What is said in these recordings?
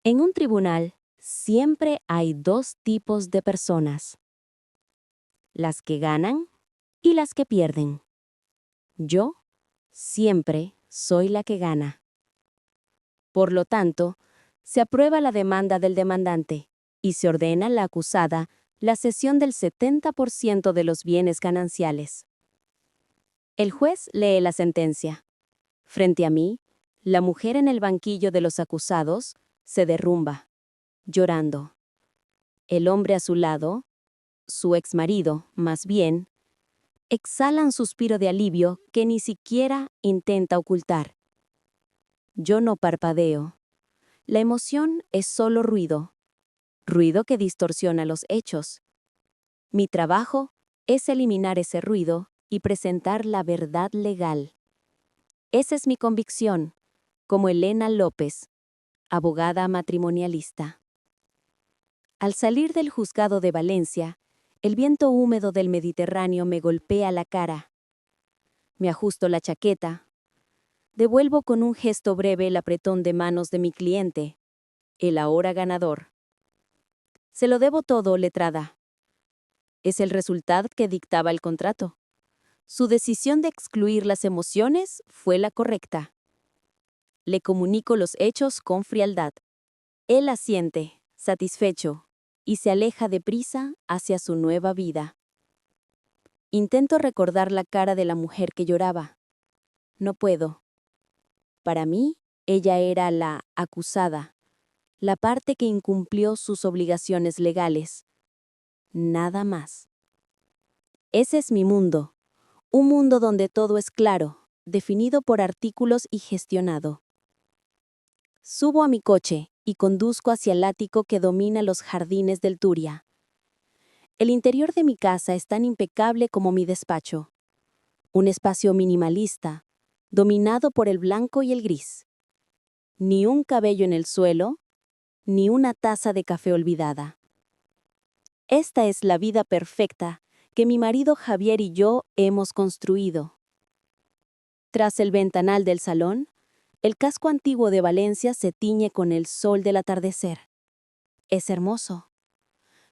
En un tribunal siempre hay dos tipos de personas, las que ganan y las que pierden. Yo siempre soy la que gana. Por lo tanto, se aprueba la demanda del demandante y se ordena a la acusada la cesión del 70% de los bienes gananciales. El juez lee la sentencia. Frente a mí, la mujer en el banquillo de los acusados se derrumba, llorando. El hombre a su lado, su exmarido, más bien, exhala un suspiro de alivio que ni siquiera intenta ocultar. Yo no parpadeo. La emoción es solo ruido, ruido que distorsiona los hechos. Mi trabajo es eliminar ese ruido y presentar la verdad legal. Esa es mi convicción, como Elena López, abogada matrimonialista. Al salir del juzgado de Valencia, el viento húmedo del Mediterráneo me golpea la cara. Me ajusto la chaqueta. Devuelvo con un gesto breve el apretón de manos de mi cliente, el ahora ganador. Se lo debo todo, letrada. Es el resultado que dictaba el contrato. Su decisión de excluir las emociones fue la correcta. Le comunico los hechos con frialdad. Él asiente, satisfecho, y se aleja deprisa hacia su nueva vida. Intento recordar la cara de la mujer que lloraba. No puedo. Para mí, ella era la acusada, la parte que incumplió sus obligaciones legales. Nada más. Ese es mi mundo, un mundo donde todo es claro, definido por artículos y gestionado. Subo a mi coche y conduzco hacia el ático que domina los jardines del Turia. El interior de mi casa es tan impecable como mi despacho. Un espacio minimalista, dominado por el blanco y el gris. Ni un cabello en el suelo, ni una taza de café olvidada. Esta es la vida perfecta que mi marido Javier y yo hemos construido. Tras el ventanal del salón, el casco antiguo de Valencia se tiñe con el sol del atardecer. Es hermoso.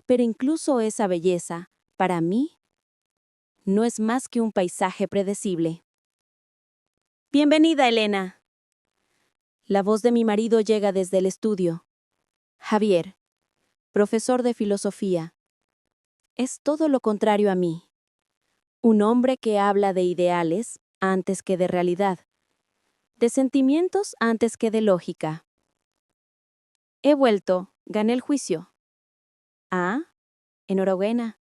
Pero incluso esa belleza, para mí, no es más que un paisaje predecible. «Bienvenida, Elena». La voz de mi marido llega desde el estudio. Javier, profesor de filosofía. Es todo lo contrario a mí. Un hombre que habla de ideales antes que de realidad, de sentimientos antes que de lógica. He vuelto, gané el juicio. Ah, enhorabuena.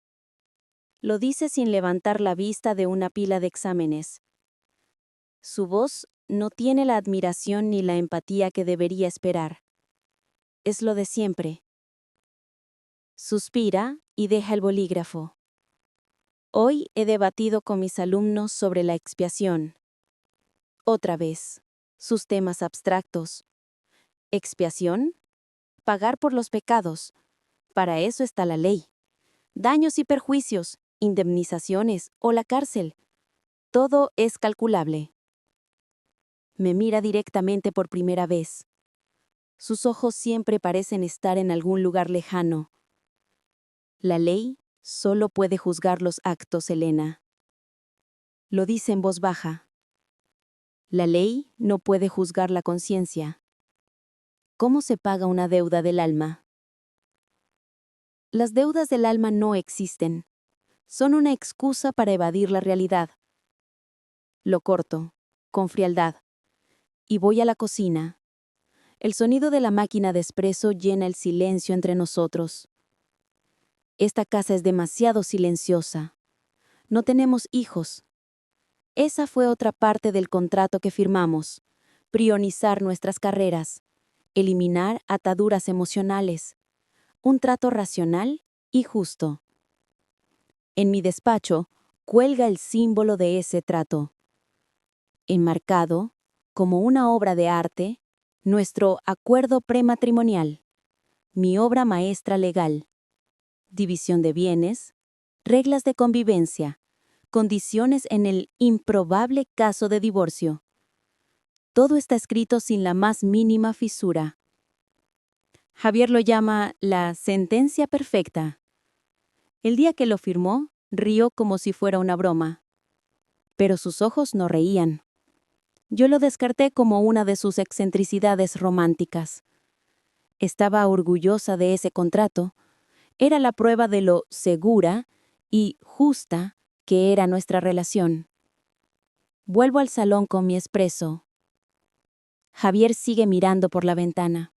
Lo dice sin levantar la vista de una pila de exámenes. Su voz no tiene la admiración ni la empatía que debería esperar. Es lo de siempre. Suspira y deja el bolígrafo. Hoy he debatido con mis alumnos sobre la expiación. Otra vez, sus temas abstractos. ¿Expiación? Pagar por los pecados. Para eso está la ley. Daños y perjuicios, indemnizaciones o la cárcel. Todo es calculable. Me mira directamente por primera vez. Sus ojos siempre parecen estar en algún lugar lejano. La ley solo puede juzgar los actos, Elena. Lo dice en voz baja. La ley no puede juzgar la conciencia. ¿Cómo se paga una deuda del alma? Las deudas del alma no existen. Son una excusa para evadir la realidad. Lo corto, con frialdad, y voy a la cocina. El sonido de la máquina de espresso llena el silencio entre nosotros. Esta casa es demasiado silenciosa. No tenemos hijos. Esa fue otra parte del contrato que firmamos. Priorizar nuestras carreras. Eliminar ataduras emocionales. Un trato racional y justo. En mi despacho cuelga el símbolo de ese trato. Enmarcado, como una obra de arte, nuestro acuerdo prematrimonial. Mi obra maestra legal. División de bienes, reglas de convivencia, condiciones en el improbable caso de divorcio. Todo está escrito sin la más mínima fisura. Javier lo llama la sentencia perfecta. El día que lo firmó, rió como si fuera una broma. Pero sus ojos no reían. Yo lo descarté como una de sus excentricidades románticas. Estaba orgullosa de ese contrato. Era la prueba de lo segura y justa que era nuestra relación. Vuelvo al salón con mi espresso. Javier sigue mirando por la ventana.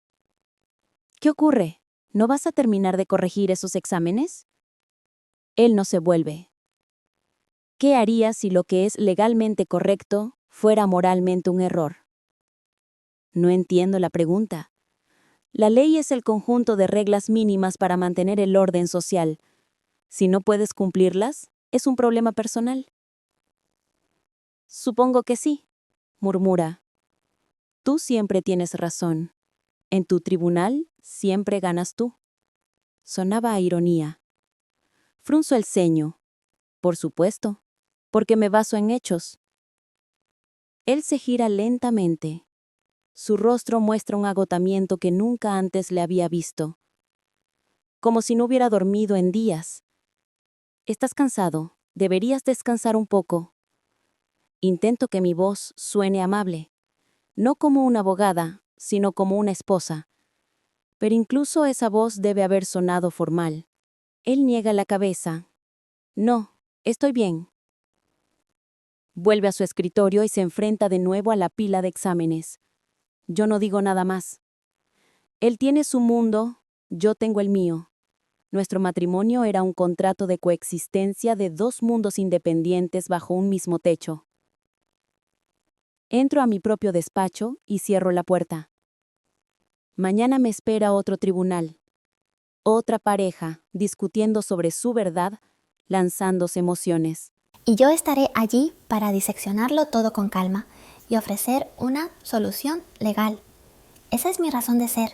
¿Qué ocurre? ¿No vas a terminar de corregir esos exámenes? Él no se vuelve. ¿Qué haría si lo que es legalmente correcto fuera moralmente un error? No entiendo la pregunta. La ley es el conjunto de reglas mínimas para mantener el orden social. Si no puedes cumplirlas, es un problema personal. Supongo que sí, murmura. Tú siempre tienes razón. En tu tribunal siempre ganas tú. Sonaba a ironía. Frunzo el ceño. Por supuesto, porque me baso en hechos. Él se gira lentamente. Su rostro muestra un agotamiento que nunca antes le había visto. Como si no hubiera dormido en días. Estás cansado. Deberías descansar un poco. Intento que mi voz suene amable. No como una abogada, sino como una esposa. Pero incluso esa voz debe haber sonado formal. Él niega la cabeza. No, estoy bien. Vuelve a su escritorio y se enfrenta de nuevo a la pila de exámenes. Yo no digo nada más. Él tiene su mundo, yo tengo el mío. Nuestro matrimonio era un contrato de coexistencia de dos mundos independientes bajo un mismo techo. Entro a mi propio despacho y cierro la puerta. Mañana me espera otro tribunal. Otra pareja, discutiendo sobre su verdad, lanzándose emociones. Y yo estaré allí para diseccionarlo todo con calma y ofrecer una solución legal. Esa es mi razón de ser.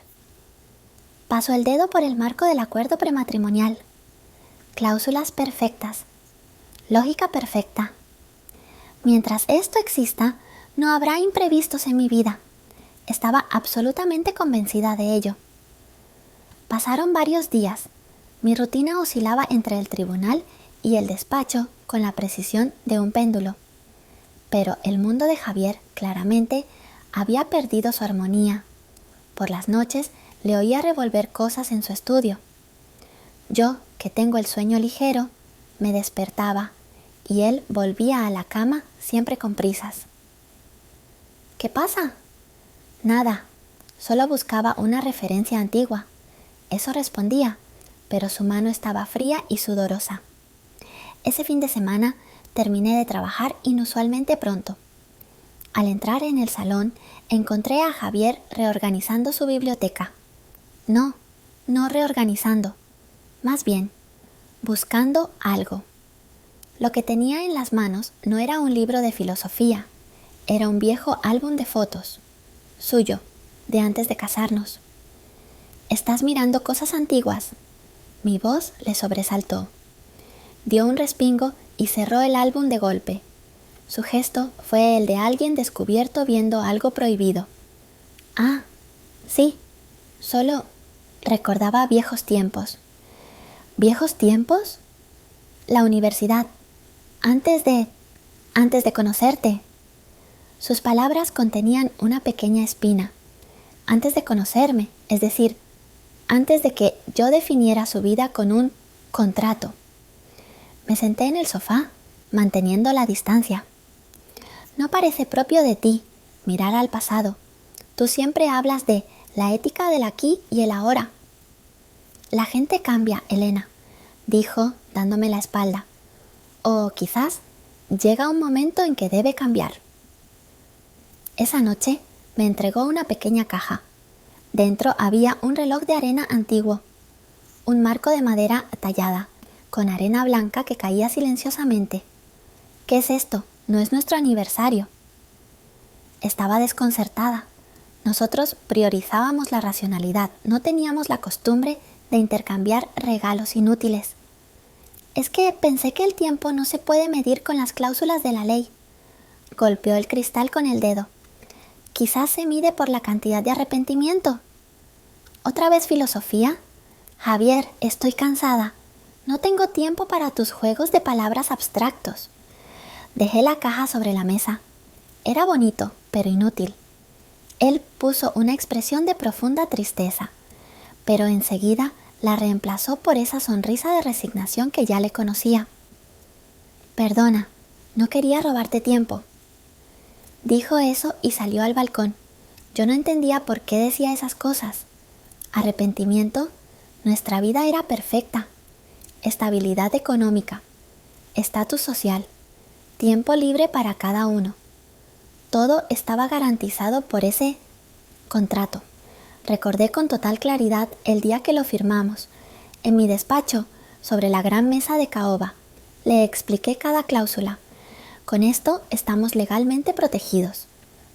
Paso el dedo por el marco del acuerdo prematrimonial. Cláusulas perfectas. Lógica perfecta. Mientras esto exista, no habrá imprevistos en mi vida. Estaba absolutamente convencida de ello. Pasaron varios días. Mi rutina oscilaba entre el tribunal y el despacho con la precisión de un péndulo. Pero el mundo de Javier, claramente, había perdido su armonía. Por las noches le oía revolver cosas en su estudio. Yo, que tengo el sueño ligero, me despertaba y él volvía a la cama siempre con prisas. ¿Qué pasa? Nada, solo buscaba una referencia antigua. Eso respondía, pero su mano estaba fría y sudorosa. Ese fin de semana terminé de trabajar inusualmente pronto. Al entrar en el salón, encontré a Javier reorganizando su biblioteca. No reorganizando, más bien, buscando algo. Lo que tenía en las manos no era un libro de filosofía, era un viejo álbum de fotos, suyo, de antes de casarnos. ¿Estás mirando cosas antiguas? Mi voz le sobresaltó. Dio un respingo y cerró el álbum de golpe. Su gesto fue el de alguien descubierto viendo algo prohibido. Ah, sí, solo recordaba viejos tiempos. ¿Viejos tiempos? La universidad. Antes de conocerte. Sus palabras contenían una pequeña espina. Antes de conocerme, es decir, antes de que yo definiera su vida con un contrato. Me senté en el sofá, manteniendo la distancia. No parece propio de ti mirar al pasado. Tú siempre hablas de la ética del aquí y el ahora. La gente cambia, Elena, dijo, dándome la espalda. O quizás llega un momento en que debe cambiar. Esa noche me entregó una pequeña caja. Dentro había un reloj de arena antiguo, un marco de madera tallada, con arena blanca que caía silenciosamente. ¿Qué es esto? No es nuestro aniversario. Estaba desconcertada. Nosotros priorizábamos la racionalidad, no teníamos la costumbre de intercambiar regalos inútiles. Es que pensé que el tiempo no se puede medir con las cláusulas de la ley. Golpeó el cristal con el dedo. Quizás se mide por la cantidad de arrepentimiento. ¿Otra vez filosofía? Javier, estoy cansada. No tengo tiempo para tus juegos de palabras abstractos. Dejé la caja sobre la mesa. Era bonito, pero inútil. Él puso una expresión de profunda tristeza, pero enseguida la reemplazó por esa sonrisa de resignación que ya le conocía. Perdona, no quería robarte tiempo. Dijo eso y salió al balcón. Yo no entendía por qué decía esas cosas. Arrepentimiento, nuestra vida era perfecta. Estabilidad económica, estatus social, tiempo libre para cada uno. Todo estaba garantizado por ese contrato. Recordé con total claridad el día que lo firmamos. En mi despacho, sobre la gran mesa de caoba, le expliqué cada cláusula. Con esto estamos legalmente protegidos.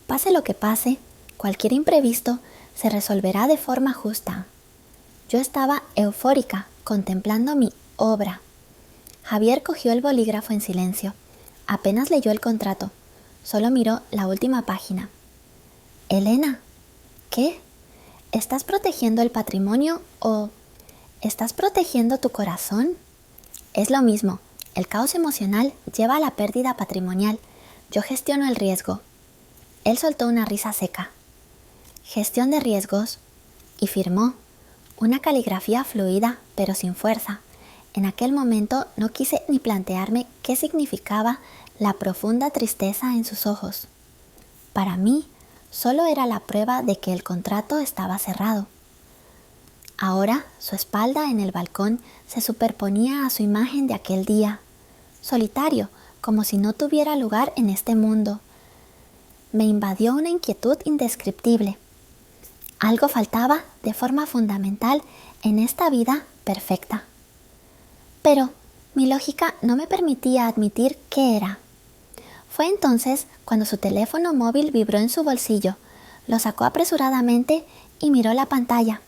Pase lo que pase, cualquier imprevisto se resolverá de forma justa. Yo estaba eufórica, contemplando mi obra. Javier cogió el bolígrafo en silencio. Apenas leyó el contrato. Solo miró la última página. Elena, ¿qué? ¿Estás protegiendo el patrimonio o estás protegiendo tu corazón? Es lo mismo. El caos emocional lleva a la pérdida patrimonial. Yo gestiono el riesgo. Él soltó una risa seca. Gestión de riesgos. Y firmó. Una caligrafía fluida, pero sin fuerza. En aquel momento no quise ni plantearme qué significaba la profunda tristeza en sus ojos. Para mí, solo era la prueba de que el contrato estaba cerrado. Ahora, su espalda en el balcón se superponía a su imagen de aquel día, solitario, como si no tuviera lugar en este mundo. Me invadió una inquietud indescriptible. Algo faltaba de forma fundamental en esta vida perfecta. Pero mi lógica no me permitía admitir qué era. Fue entonces cuando su teléfono móvil vibró en su bolsillo. Lo sacó apresuradamente y miró la pantalla.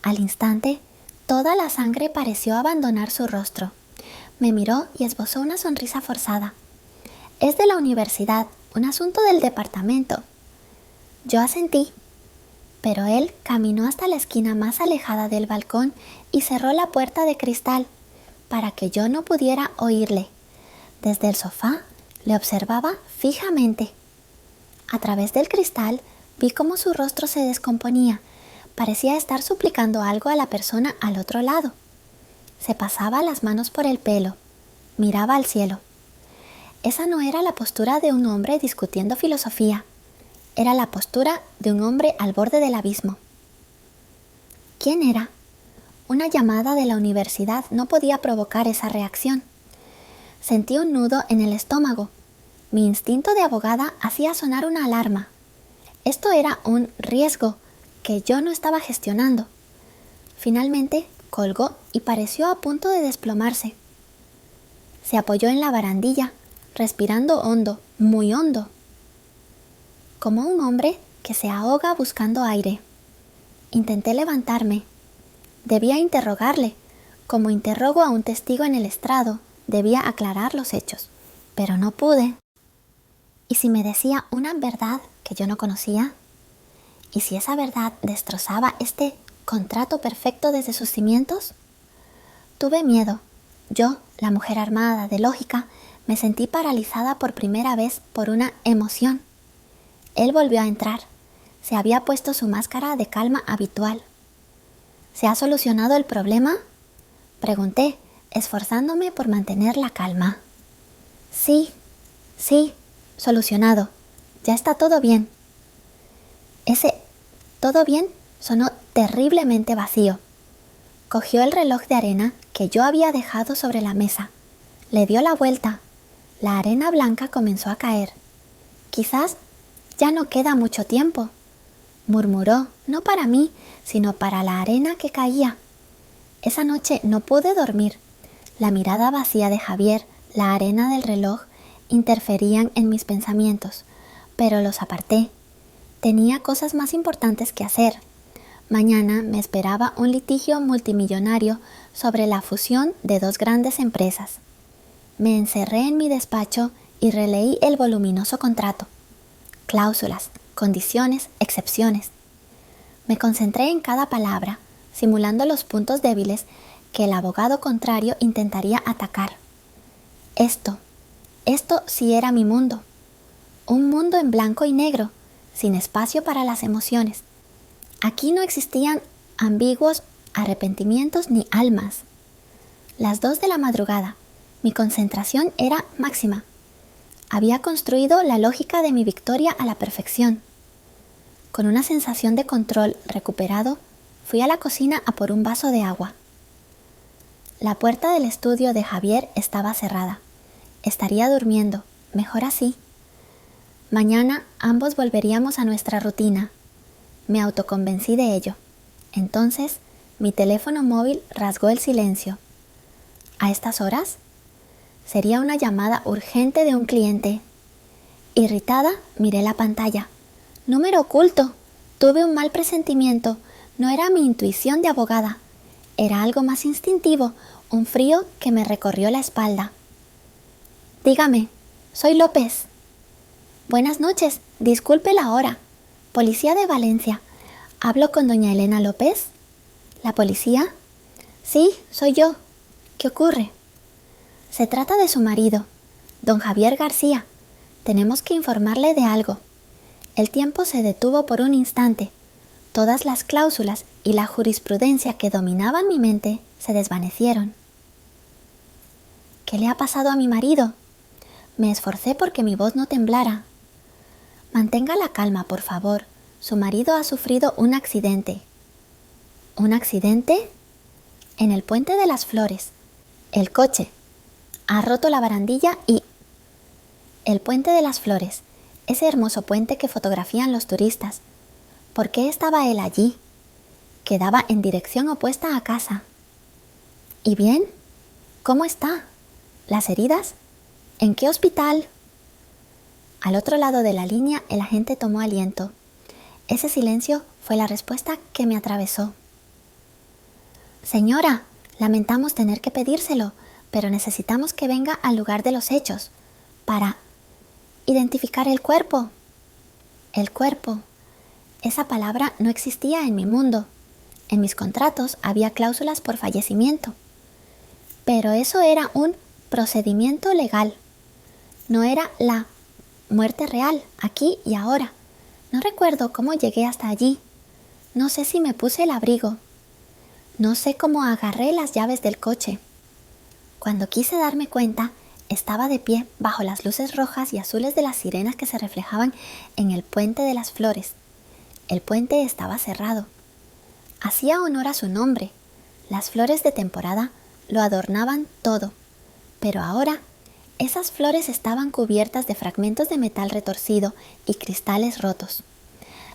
Al instante, toda la sangre pareció abandonar su rostro. Me miró y esbozó una sonrisa forzada. Es de la universidad, un asunto del departamento. Yo asentí, pero él caminó hasta la esquina más alejada del balcón y cerró la puerta de cristal para que yo no pudiera oírle. Desde el sofá le observaba fijamente. A través del cristal vi cómo su rostro se descomponía. Parecía estar suplicando algo a la persona al otro lado. Se pasaba las manos por el pelo. Miraba al cielo. Esa no era la postura de un hombre discutiendo filosofía. Era la postura de un hombre al borde del abismo. ¿Quién era? Una llamada de la universidad no podía provocar esa reacción. Sentí un nudo en el estómago. Mi instinto de abogada hacía sonar una alarma. Esto era un riesgo que yo no estaba gestionando. Finalmente colgó y pareció a punto de desplomarse. Se apoyó en la barandilla, respirando hondo, muy hondo, como un hombre que se ahoga buscando aire. Intenté levantarme. Debía interrogarle, como interrogo a un testigo en el estrado. Debía aclarar los hechos, pero no pude. ¿Y si me decía una verdad que yo no conocía? ¿Y si esa verdad destrozaba este contrato perfecto desde sus cimientos? Tuve miedo. Yo, la mujer armada de lógica, me sentí paralizada por primera vez por una emoción. Él volvió a entrar. Se había puesto su máscara de calma habitual. ¿Se ha solucionado el problema?, pregunté, esforzándome por mantener la calma. Sí, solucionado. Ya está todo bien. Ese «todo bien» sonó terriblemente vacío. Cogió el reloj de arena que yo había dejado sobre la mesa. Le dio la vuelta. La arena blanca comenzó a caer. Quizás ya no queda mucho tiempo, murmuró, no para mí, sino para la arena que caía. Esa noche no pude dormir. La mirada vacía de Javier, la arena del reloj, interferían en mis pensamientos, pero los aparté. Tenía cosas más importantes que hacer. Mañana me esperaba un litigio multimillonario sobre la fusión de dos grandes empresas. Me encerré en mi despacho y releí el voluminoso contrato. Cláusulas, condiciones, excepciones. Me concentré en cada palabra, simulando los puntos débiles que el abogado contrario intentaría atacar. Esto sí era mi mundo. Un mundo en blanco y negro, sin espacio para las emociones. Aquí no existían ambiguos arrepentimientos ni almas. Las 2 de la madrugada, mi concentración era máxima. Había construido la lógica de mi victoria a la perfección. Con una sensación de control recuperado, fui a la cocina a por un vaso de agua. La puerta del estudio de Javier estaba cerrada. Estaría durmiendo, mejor así. Mañana ambos volveríamos a nuestra rutina. Me autoconvencí de ello. Entonces, mi teléfono móvil rasgó el silencio. ¿A estas horas? Sería una llamada urgente de un cliente. Irritada, miré la pantalla. Número oculto. Tuve un mal presentimiento. No era mi intuición de abogada. Era algo más instintivo, un frío que me recorrió la espalda. Dígame, soy López. Buenas noches, disculpe la hora. Policía de Valencia. ¿Hablo con doña Elena López? ¿La policía? Sí, soy yo. ¿Qué ocurre? Se trata de su marido, don Javier García. Tenemos que informarle de algo. El tiempo se detuvo por un instante. Todas las cláusulas y la jurisprudencia que dominaban mi mente se desvanecieron. ¿Qué le ha pasado a mi marido? Me esforcé porque mi voz no temblara. Mantenga la calma, por favor. Su marido ha sufrido un accidente. ¿Un accidente? En el Puente de las Flores. El coche ha roto la barandilla y... El Puente de las Flores, ese hermoso puente que fotografían los turistas. ¿Por qué estaba él allí? Quedaba en dirección opuesta a casa. ¿Y bien? ¿Cómo está? ¿Las heridas? ¿En qué hospital? Al otro lado de la línea, el agente tomó aliento. Ese silencio fue la respuesta que me atravesó. Señora, lamentamos tener que pedírselo, pero necesitamos que venga al lugar de los hechos para identificar el cuerpo. El cuerpo. Esa palabra no existía en mi mundo. En mis contratos había cláusulas por fallecimiento. Pero eso era un procedimiento legal. No era la muerte real, aquí y ahora. No recuerdo cómo llegué hasta allí. No sé si me puse el abrigo. No sé cómo agarré las llaves del coche. Cuando quise darme cuenta, estaba de pie bajo las luces rojas y azules de las sirenas que se reflejaban en el Puente de las Flores. El puente estaba cerrado. Hacía honor a su nombre. Las flores de temporada lo adornaban todo. Pero ahora, esas flores estaban cubiertas de fragmentos de metal retorcido y cristales rotos.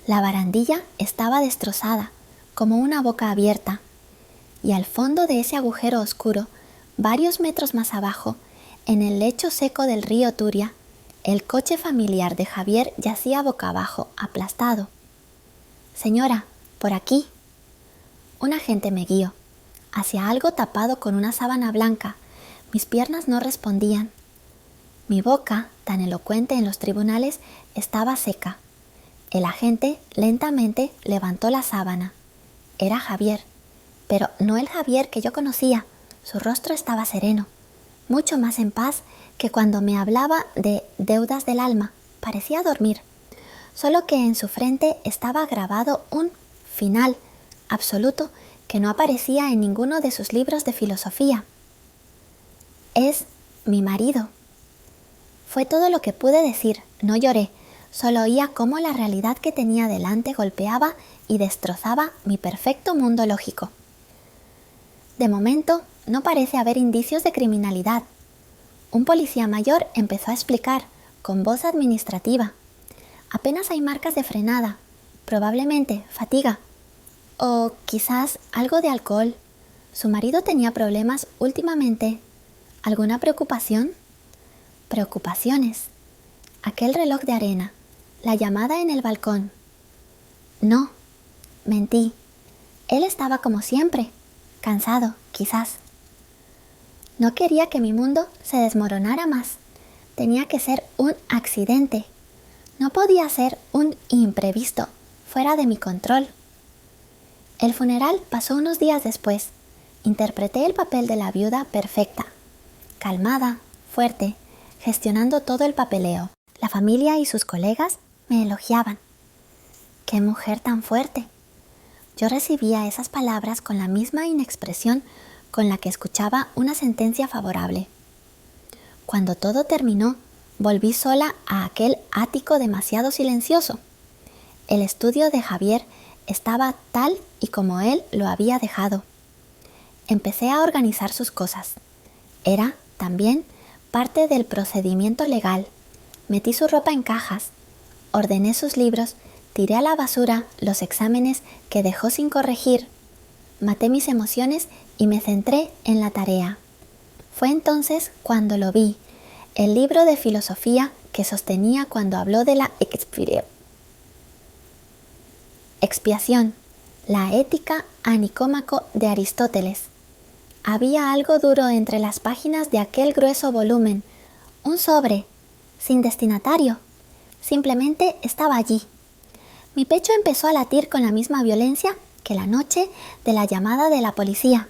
La barandilla estaba destrozada, como una boca abierta. Y al fondo de ese agujero oscuro, varios metros más abajo, en el lecho seco del río Turia, el coche familiar de Javier yacía boca abajo, aplastado. Señora, por aquí. Un agente me guió hacia algo tapado con una sábana blanca. Mis piernas no respondían. Mi boca, tan elocuente en los tribunales, estaba seca. El agente lentamente levantó la sábana. Era Javier, pero no el Javier que yo conocía. Su rostro estaba sereno, mucho más en paz que cuando me hablaba de deudas del alma. Parecía dormir, solo que en su frente estaba grabado un final absoluto que no aparecía en ninguno de sus libros de filosofía. Es mi marido. Fue todo lo que pude decir. No lloré, solo oía cómo la realidad que tenía delante golpeaba y destrozaba mi perfecto mundo lógico. De momento, no parece haber indicios de criminalidad. Un policía mayor empezó a explicar, con voz administrativa. Apenas hay marcas de frenada, probablemente fatiga, o quizás algo de alcohol. Su marido tenía problemas últimamente. ¿Alguna preocupación? Preocupaciones. Aquel reloj de arena, la llamada en el balcón. No, mentí. Él estaba como siempre, cansado, quizás. No quería que mi mundo se desmoronara más. Tenía que ser un accidente. No podía ser un imprevisto, fuera de mi control. El funeral pasó unos días después. Interpreté el papel de la viuda perfecta, calmada, fuerte, gestionando todo el papeleo. La familia y sus colegas me elogiaban. ¡Qué mujer tan fuerte! Yo recibía esas palabras con la misma inexpresión con la que escuchaba una sentencia favorable. Cuando todo terminó, volví sola a aquel ático demasiado silencioso. El estudio de Javier estaba tal y como él lo había dejado. Empecé a organizar sus cosas. Era, también, parte del procedimiento legal. Metí su ropa en cajas, ordené sus libros, tiré a la basura los exámenes que dejó sin corregir, maté mis emociones y me centré en la tarea. Fue entonces cuando lo vi, el libro de filosofía que sostenía cuando habló de la expiación, la ética a Nicómaco de Aristóteles. Había algo duro entre las páginas de aquel grueso volumen, un sobre, sin destinatario. Simplemente estaba allí. Mi pecho empezó a latir con la misma violencia que la noche de la llamada de la policía.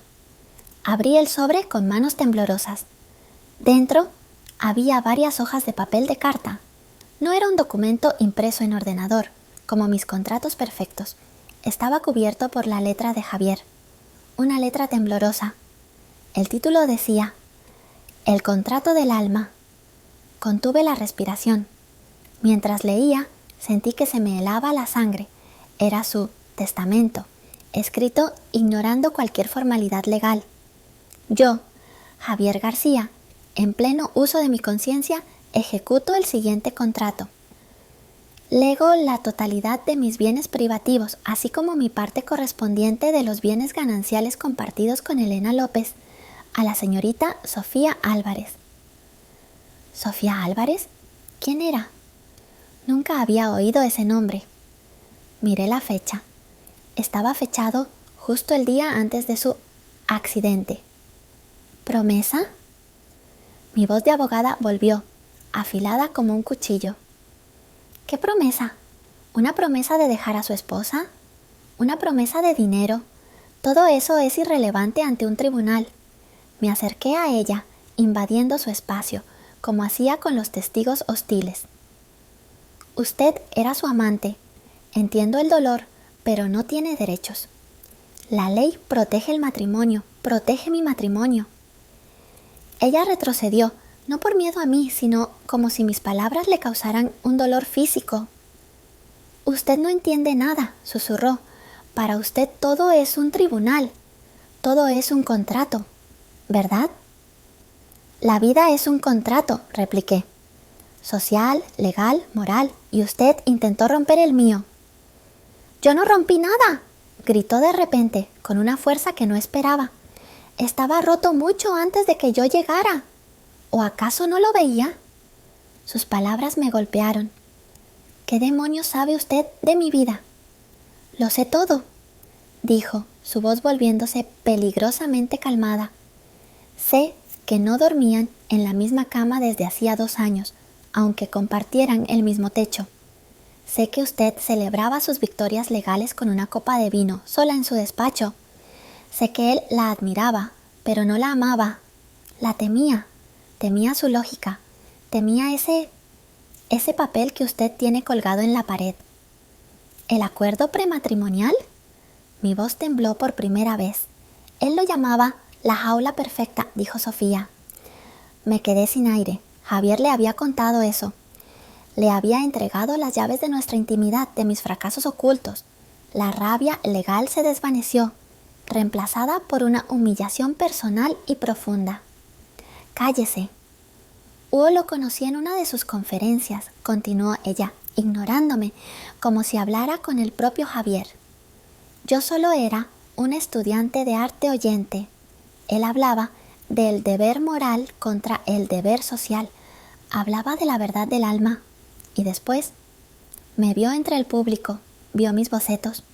Abrí el sobre con manos temblorosas. Dentro había varias hojas de papel de carta. No era un documento impreso en ordenador, como mis contratos perfectos. Estaba cubierto por la letra de Javier, una letra temblorosa. El título decía, El contrato del alma. Contuve la respiración. Mientras leía, sentí que se me helaba la sangre. Era su testamento, escrito ignorando cualquier formalidad legal. Yo, Javier García, en pleno uso de mi conciencia, ejecuto el siguiente contrato. Lego la totalidad de mis bienes privativos, así como mi parte correspondiente de los bienes gananciales compartidos con Elena López, a la señorita Sofía Álvarez. ¿Sofía Álvarez? ¿Quién era? Nunca había oído ese nombre. Miré la fecha. Estaba fechado justo el día antes de su accidente. ¿Promesa? Mi voz de abogada volvió, afilada como un cuchillo. ¿Qué promesa? ¿Una promesa de dejar a su esposa? ¿Una promesa de dinero? Todo eso es irrelevante ante un tribunal. Me acerqué a ella, invadiendo su espacio, como hacía con los testigos hostiles. Usted era su amante. Entiendo el dolor, pero no tiene derechos. La ley protege el matrimonio, protege mi matrimonio. Ella retrocedió, no por miedo a mí, sino como si mis palabras le causaran un dolor físico. Usted no entiende nada, susurró. Para usted todo es un tribunal, todo es un contrato, ¿verdad? La vida es un contrato, repliqué. Social, legal, moral, y usted intentó romper el mío. Yo no rompí nada, gritó de repente, con una fuerza que no esperaba. Estaba roto mucho antes de que yo llegara. ¿O acaso no lo veía? Sus palabras me golpearon. ¿Qué demonios sabe usted de mi vida? Lo sé todo, dijo, su voz volviéndose peligrosamente calmada. Sé que no dormían en la misma cama desde hacía 2 años, aunque compartieran el mismo techo. Sé que usted celebraba sus victorias legales con una copa de vino, sola en su despacho. Sé que él la admiraba, pero no la amaba. La temía. Temía su lógica, temía ese papel que usted tiene colgado en la pared. ¿El acuerdo prematrimonial? Mi voz tembló por primera vez. Él lo llamaba la jaula perfecta, dijo Sofía. Me quedé sin aire. Javier le había contado eso. Le había entregado las llaves de nuestra intimidad, de mis fracasos ocultos. La rabia legal se desvaneció, reemplazada por una humillación personal y profunda. Cállese. Hugo lo conocí en una de sus conferencias, continuó ella, ignorándome, como si hablara con el propio Javier. Yo solo era un estudiante de arte oyente. Él hablaba del deber moral contra el deber social. Hablaba de la verdad del alma. Y después me vio entre el público, vio mis bocetos.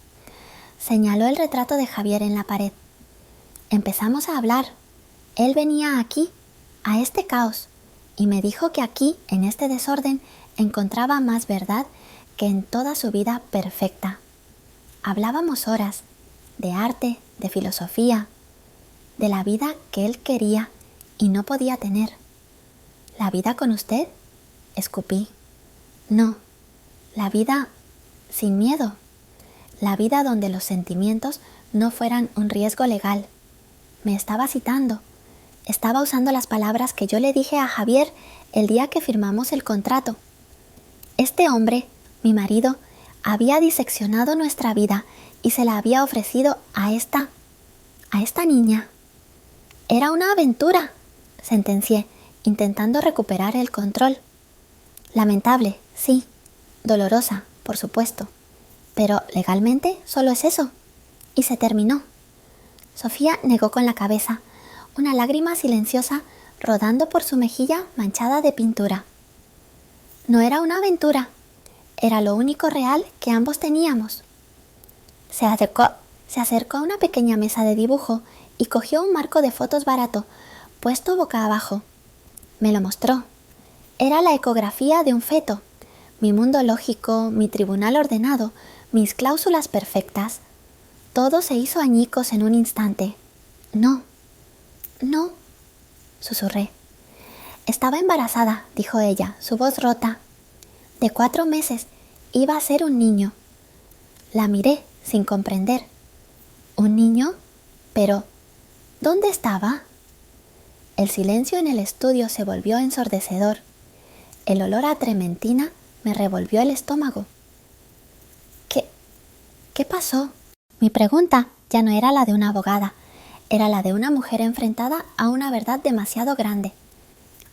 Señaló el retrato de Javier en la pared. Empezamos a hablar. Él venía aquí, a este caos, y me dijo que aquí, en este desorden, encontraba más verdad que en toda su vida perfecta. Hablábamos horas. de arte, de filosofía, de la vida que él quería y no podía tener. ¿La vida con usted? Escupí. No, la vida sin miedo. La vida donde los sentimientos no fueran un riesgo legal. Me estaba citando. Estaba usando las palabras que yo le dije a Javier el día que firmamos el contrato. Este hombre, mi marido, había diseccionado nuestra vida y se la había ofrecido a esta niña. Era una aventura, sentencié, intentando recuperar el control. Lamentable, sí. Dolorosa, por supuesto. Pero legalmente solo es eso. Y se terminó. Sofía negó con la cabeza, una lágrima silenciosa rodando por su mejilla manchada de pintura. No era una aventura. Era lo único real que ambos teníamos. Se acercó a una pequeña mesa de dibujo y cogió un marco de fotos barato, puesto boca abajo. Me lo mostró. Era la ecografía de un feto. Mi mundo lógico, mi tribunal ordenado, mis cláusulas perfectas. Todo se hizo añicos en un instante. No, susurré. Estaba embarazada, dijo ella, su voz rota. De 4 meses, iba a ser un niño. La miré, sin comprender. ¿Un niño? Pero, ¿dónde estaba? El silencio en el estudio se volvió ensordecedor. El olor a trementina me revolvió el estómago. ¿Qué pasó? Mi pregunta ya no era la de una abogada, era la de una mujer enfrentada a una verdad demasiado grande.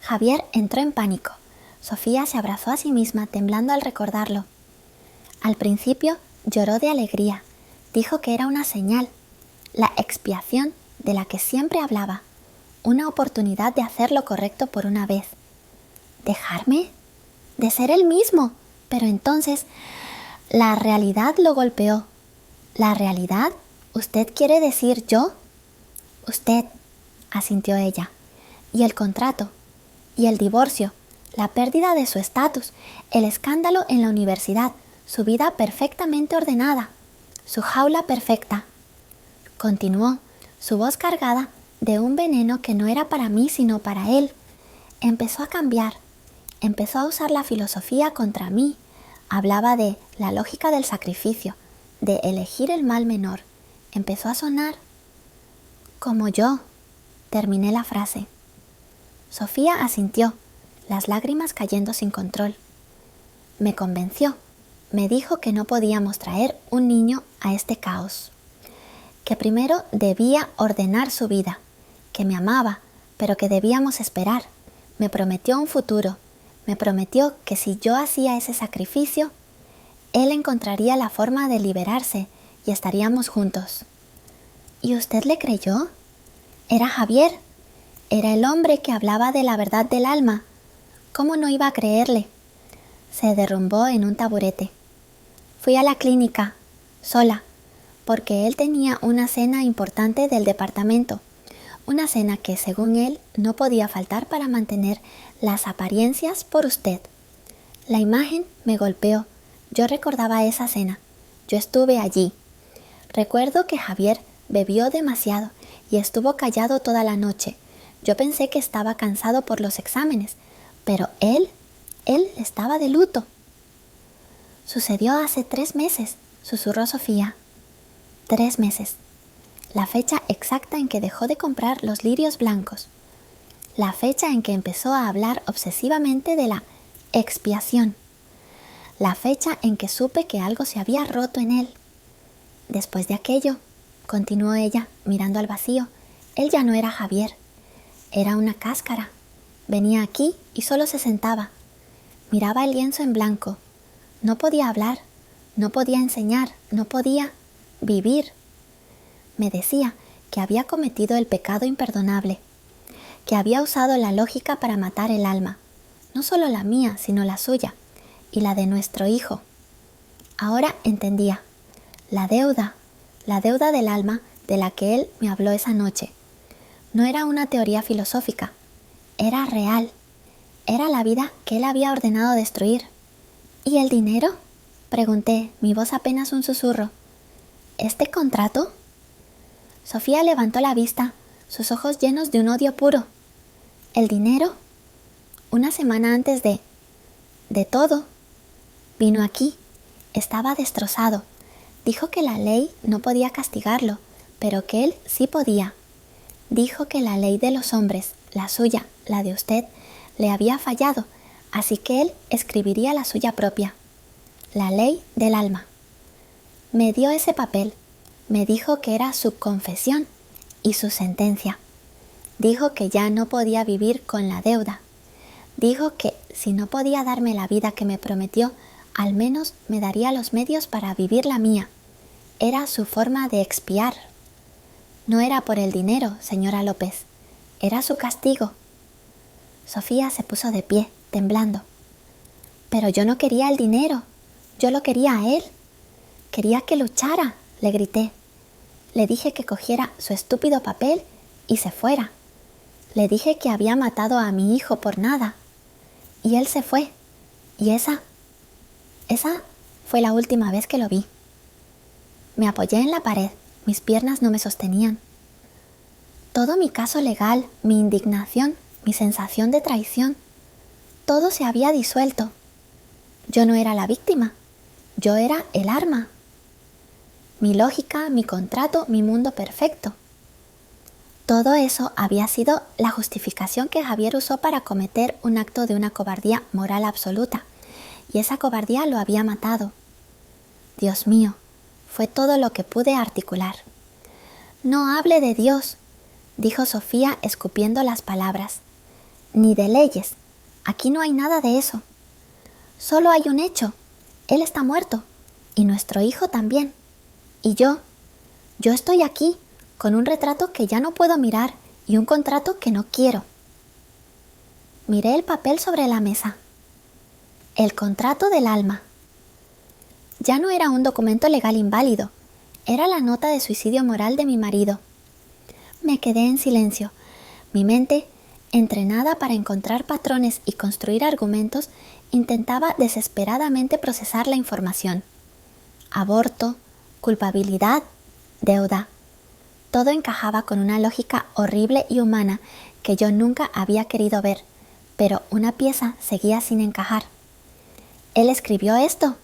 Javier entró en pánico. Sofía se abrazó a sí misma, temblando al recordarlo. Al principio lloró de alegría. Dijo que era una señal, la expiación de la que siempre hablaba, una oportunidad de hacer lo correcto por una vez. ¿Dejarme? De ser él mismo. Pero entonces, la realidad lo golpeó. ¿La realidad? ¿Usted quiere decir yo? Usted, asintió ella. Y el contrato, y el divorcio, la pérdida de su estatus, el escándalo en la universidad, su vida perfectamente ordenada, su jaula perfecta. Continuó, su voz cargada de un veneno que no era para mí sino para él. Empezó a cambiar, empezó a usar la filosofía contra mí. Hablaba de la lógica del sacrificio, de elegir el mal menor. Empezó a sonar como yo. Terminé la frase. Sofía asintió, las lágrimas cayendo sin control. Me convenció. Me dijo que no podíamos traer un niño a este caos. Que primero debía ordenar su vida, que me amaba, pero que debíamos esperar. Me prometió un futuro. Me prometió que si yo hacía ese sacrificio, él encontraría la forma de liberarse y estaríamos juntos. ¿Y usted le creyó? Era Javier. Era el hombre que hablaba de la verdad del alma. ¿Cómo no iba a creerle? Se derrumbó en un taburete. Fui a la clínica, sola, porque él tenía una cena importante del departamento. Una cena que, según él, no podía faltar para mantener las apariencias por usted. La imagen me golpeó. Yo recordaba esa cena. Yo estuve allí. Recuerdo que Javier bebió demasiado y estuvo callado toda la noche. Yo pensé que estaba cansado por los exámenes, pero él estaba de luto. Sucedió hace 3 meses, susurró Sofía. 3 meses. La fecha exacta en que dejó de comprar los lirios blancos. La fecha en que empezó a hablar obsesivamente de la expiación. La fecha en que supe que algo se había roto en él. Después de aquello, continuó ella, mirando al vacío, él ya no era Javier. Era una cáscara. Venía aquí y solo se sentaba. Miraba el lienzo en blanco. No podía hablar, no podía enseñar, no podía vivir. Me decía que había cometido el pecado imperdonable, que había usado la lógica para matar el alma, no solo la mía, sino la suya, y la de nuestro hijo. Ahora entendía. La deuda del alma de la que él me habló esa noche. No era una teoría filosófica, era real. Era la vida que él había ordenado destruir. ¿Y el dinero? Pregunté, mi voz apenas un susurro. ¿Este contrato? Sofía levantó la vista, sus ojos llenos de un odio puro. ¿El dinero? Una semana antes de todo, vino aquí. Estaba destrozado. Dijo que la ley no podía castigarlo, pero que él sí podía. Dijo que la ley de los hombres, la suya, la de usted, le había fallado, así que él escribiría la suya propia. La ley del alma. Me dio ese papel. Me dijo que era su confesión y su sentencia. Dijo que ya no podía vivir con la deuda. Dijo que si no podía darme la vida que me prometió, al menos me daría los medios para vivir la mía. Era su forma de expiar. No era por el dinero, señora López. Era su castigo. Sofía se puso de pie, temblando. Pero yo no quería el dinero. Yo lo quería a él. Quería que luchara, le grité. Le dije que cogiera su estúpido papel y se fuera. Le dije que había matado a mi hijo por nada. Y él se fue. Y esa fue la última vez que lo vi. Me apoyé en la pared. Mis piernas no me sostenían. Todo mi caso legal, mi indignación, mi sensación de traición, todo se había disuelto. Yo no era la víctima. Yo era el arma. Mi lógica, mi contrato, mi mundo perfecto. Todo eso había sido la justificación que Javier usó para cometer un acto de una cobardía moral absoluta, y esa cobardía lo había matado. Dios mío, fue todo lo que pude articular. No hable de Dios, dijo Sofía escupiendo las palabras, ni de leyes. Aquí no hay nada de eso. Solo hay un hecho. Él está muerto, y nuestro hijo también. Y yo estoy aquí, con un retrato que ya no puedo mirar y un contrato que no quiero. Miré el papel sobre la mesa. El contrato del alma. Ya no era un documento legal inválido, era la nota de suicidio moral de mi marido. Me quedé en silencio. Mi mente, entrenada para encontrar patrones y construir argumentos, intentaba desesperadamente procesar la información. Aborto, culpabilidad, deuda. Todo encajaba con una lógica horrible y humana que yo nunca había querido ver, pero una pieza seguía sin encajar. «¿Él escribió esto?»,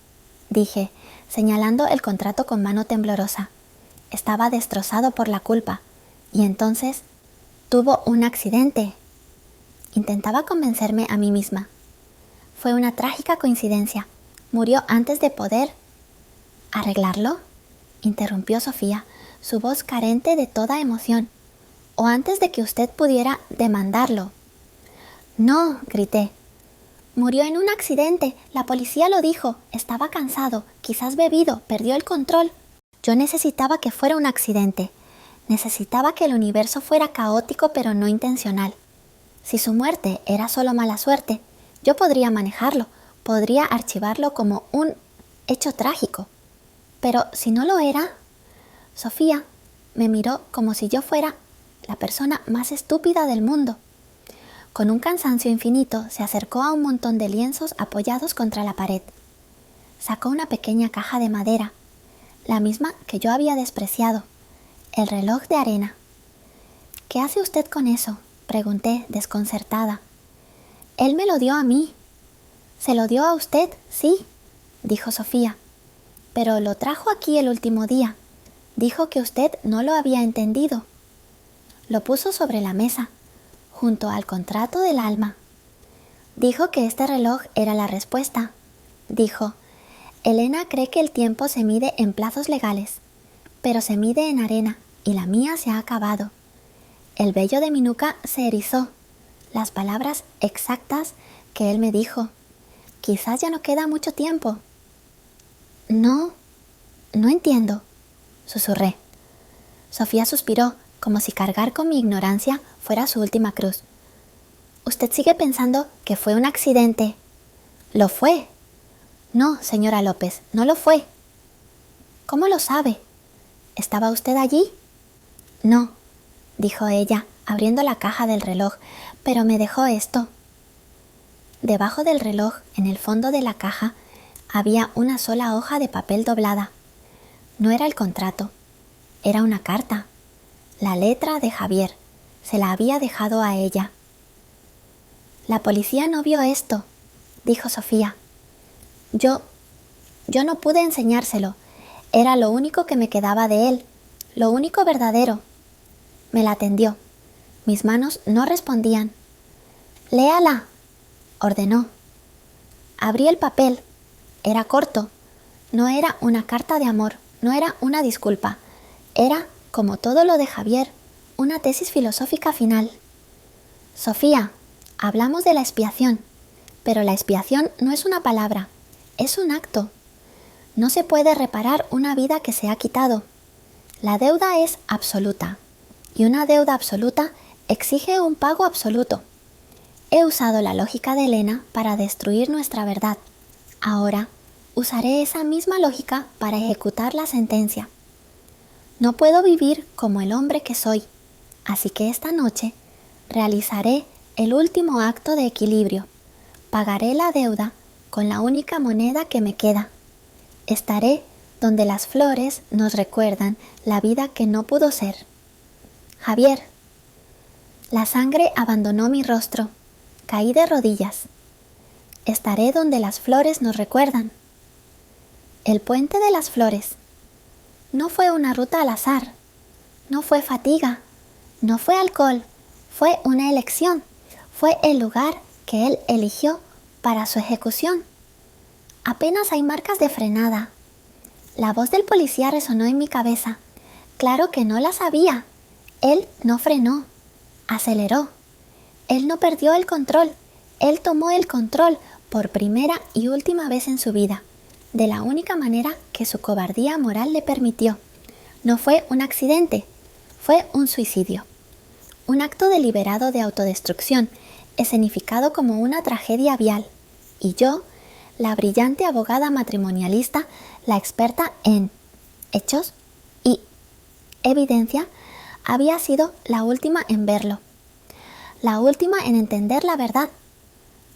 dije, señalando el contrato con mano temblorosa. Estaba destrozado por la culpa, y entonces tuvo un accidente. Intentaba convencerme a mí misma. Fue una trágica coincidencia. Murió antes de poder... ¿Arreglarlo?, interrumpió Sofía, su voz carente de toda emoción. «O antes de que usted pudiera demandarlo». «No», grité. «Murió en un accidente. La policía lo dijo. Estaba cansado, quizás bebido, perdió el control. Yo necesitaba que fuera un accidente. Necesitaba que el universo fuera caótico pero no intencional. Si su muerte era solo mala suerte, yo podría manejarlo, podría archivarlo como un hecho trágico. Pero si no lo era...» Sofía me miró como si yo fuera la persona más estúpida del mundo. Con un cansancio infinito se acercó a un montón de lienzos apoyados contra la pared. Sacó una pequeña caja de madera, la misma que yo había despreciado, el reloj de arena. «¿Qué hace usted con eso?», pregunté, desconcertada. «Él me lo dio a mí». «Se lo dio a usted, sí», dijo Sofía. «Pero lo trajo aquí el último día. Dijo que usted no lo había entendido». Lo puso sobre la mesa, junto al contrato del alma. Dijo que este reloj era la respuesta. Dijo: «Elena cree que el tiempo se mide en plazos legales, pero se mide en arena, y la mía se ha acabado». El vello de mi nuca se erizó. Las palabras exactas que él me dijo. «Quizás ya no queda mucho tiempo». No entiendo», susurré. Sofía suspiró, como si cargar con mi ignorancia fuera su última cruz. «Usted sigue pensando que fue un accidente». «¿Lo fue?» «No, señora López, no lo fue». «¿Cómo lo sabe? ¿Estaba usted allí?» «No», dijo ella, abriendo la caja del reloj, «pero me dejó esto». Debajo del reloj, en el fondo de la caja, había una sola hoja de papel doblada. No era el contrato, era una carta. La letra de Javier. Se la había dejado a ella. La policía no vio esto, dijo Sofía. Yo no pude enseñárselo. Era lo único que me quedaba de él, lo único verdadero. Me la tendió. Mis manos no respondían. «Léala», ordenó. Abrí el papel. Era corto. No era una carta de amor, no era una disculpa. Era, como todo lo de Javier, una tesis filosófica final. Sofía, hablamos de la expiación, pero la expiación no es una palabra, es un acto. No se puede reparar una vida que se ha quitado. La deuda es absoluta, y una deuda absoluta exige un pago absoluto. He usado la lógica de Elena para destruir nuestra verdad. Ahora, usaré esa misma lógica para ejecutar la sentencia. No puedo vivir como el hombre que soy, así que esta noche realizaré el último acto de equilibrio. Pagaré la deuda con la única moneda que me queda. Estaré donde las flores nos recuerdan la vida que no pudo ser. Javier. La sangre abandonó mi rostro. Caí de rodillas. Estaré donde las flores nos recuerdan. El puente de las flores. No fue una ruta al azar. No fue fatiga. No fue alcohol. Fue una elección. Fue el lugar que él eligió para su ejecución. Apenas hay marcas de frenada. La voz del policía resonó en mi cabeza. Claro que no la sabía. Él no frenó. Aceleró. Él no perdió el control. Él tomó el control por primera y última vez en su vida, de la única manera que su cobardía moral le permitió. No fue un accidente, fue un suicidio. Un acto deliberado de autodestrucción, escenificado como una tragedia vial. Y yo, la brillante abogada matrimonialista, la experta en hechos y evidencia, había sido la última en verlo, la última en entender la verdad.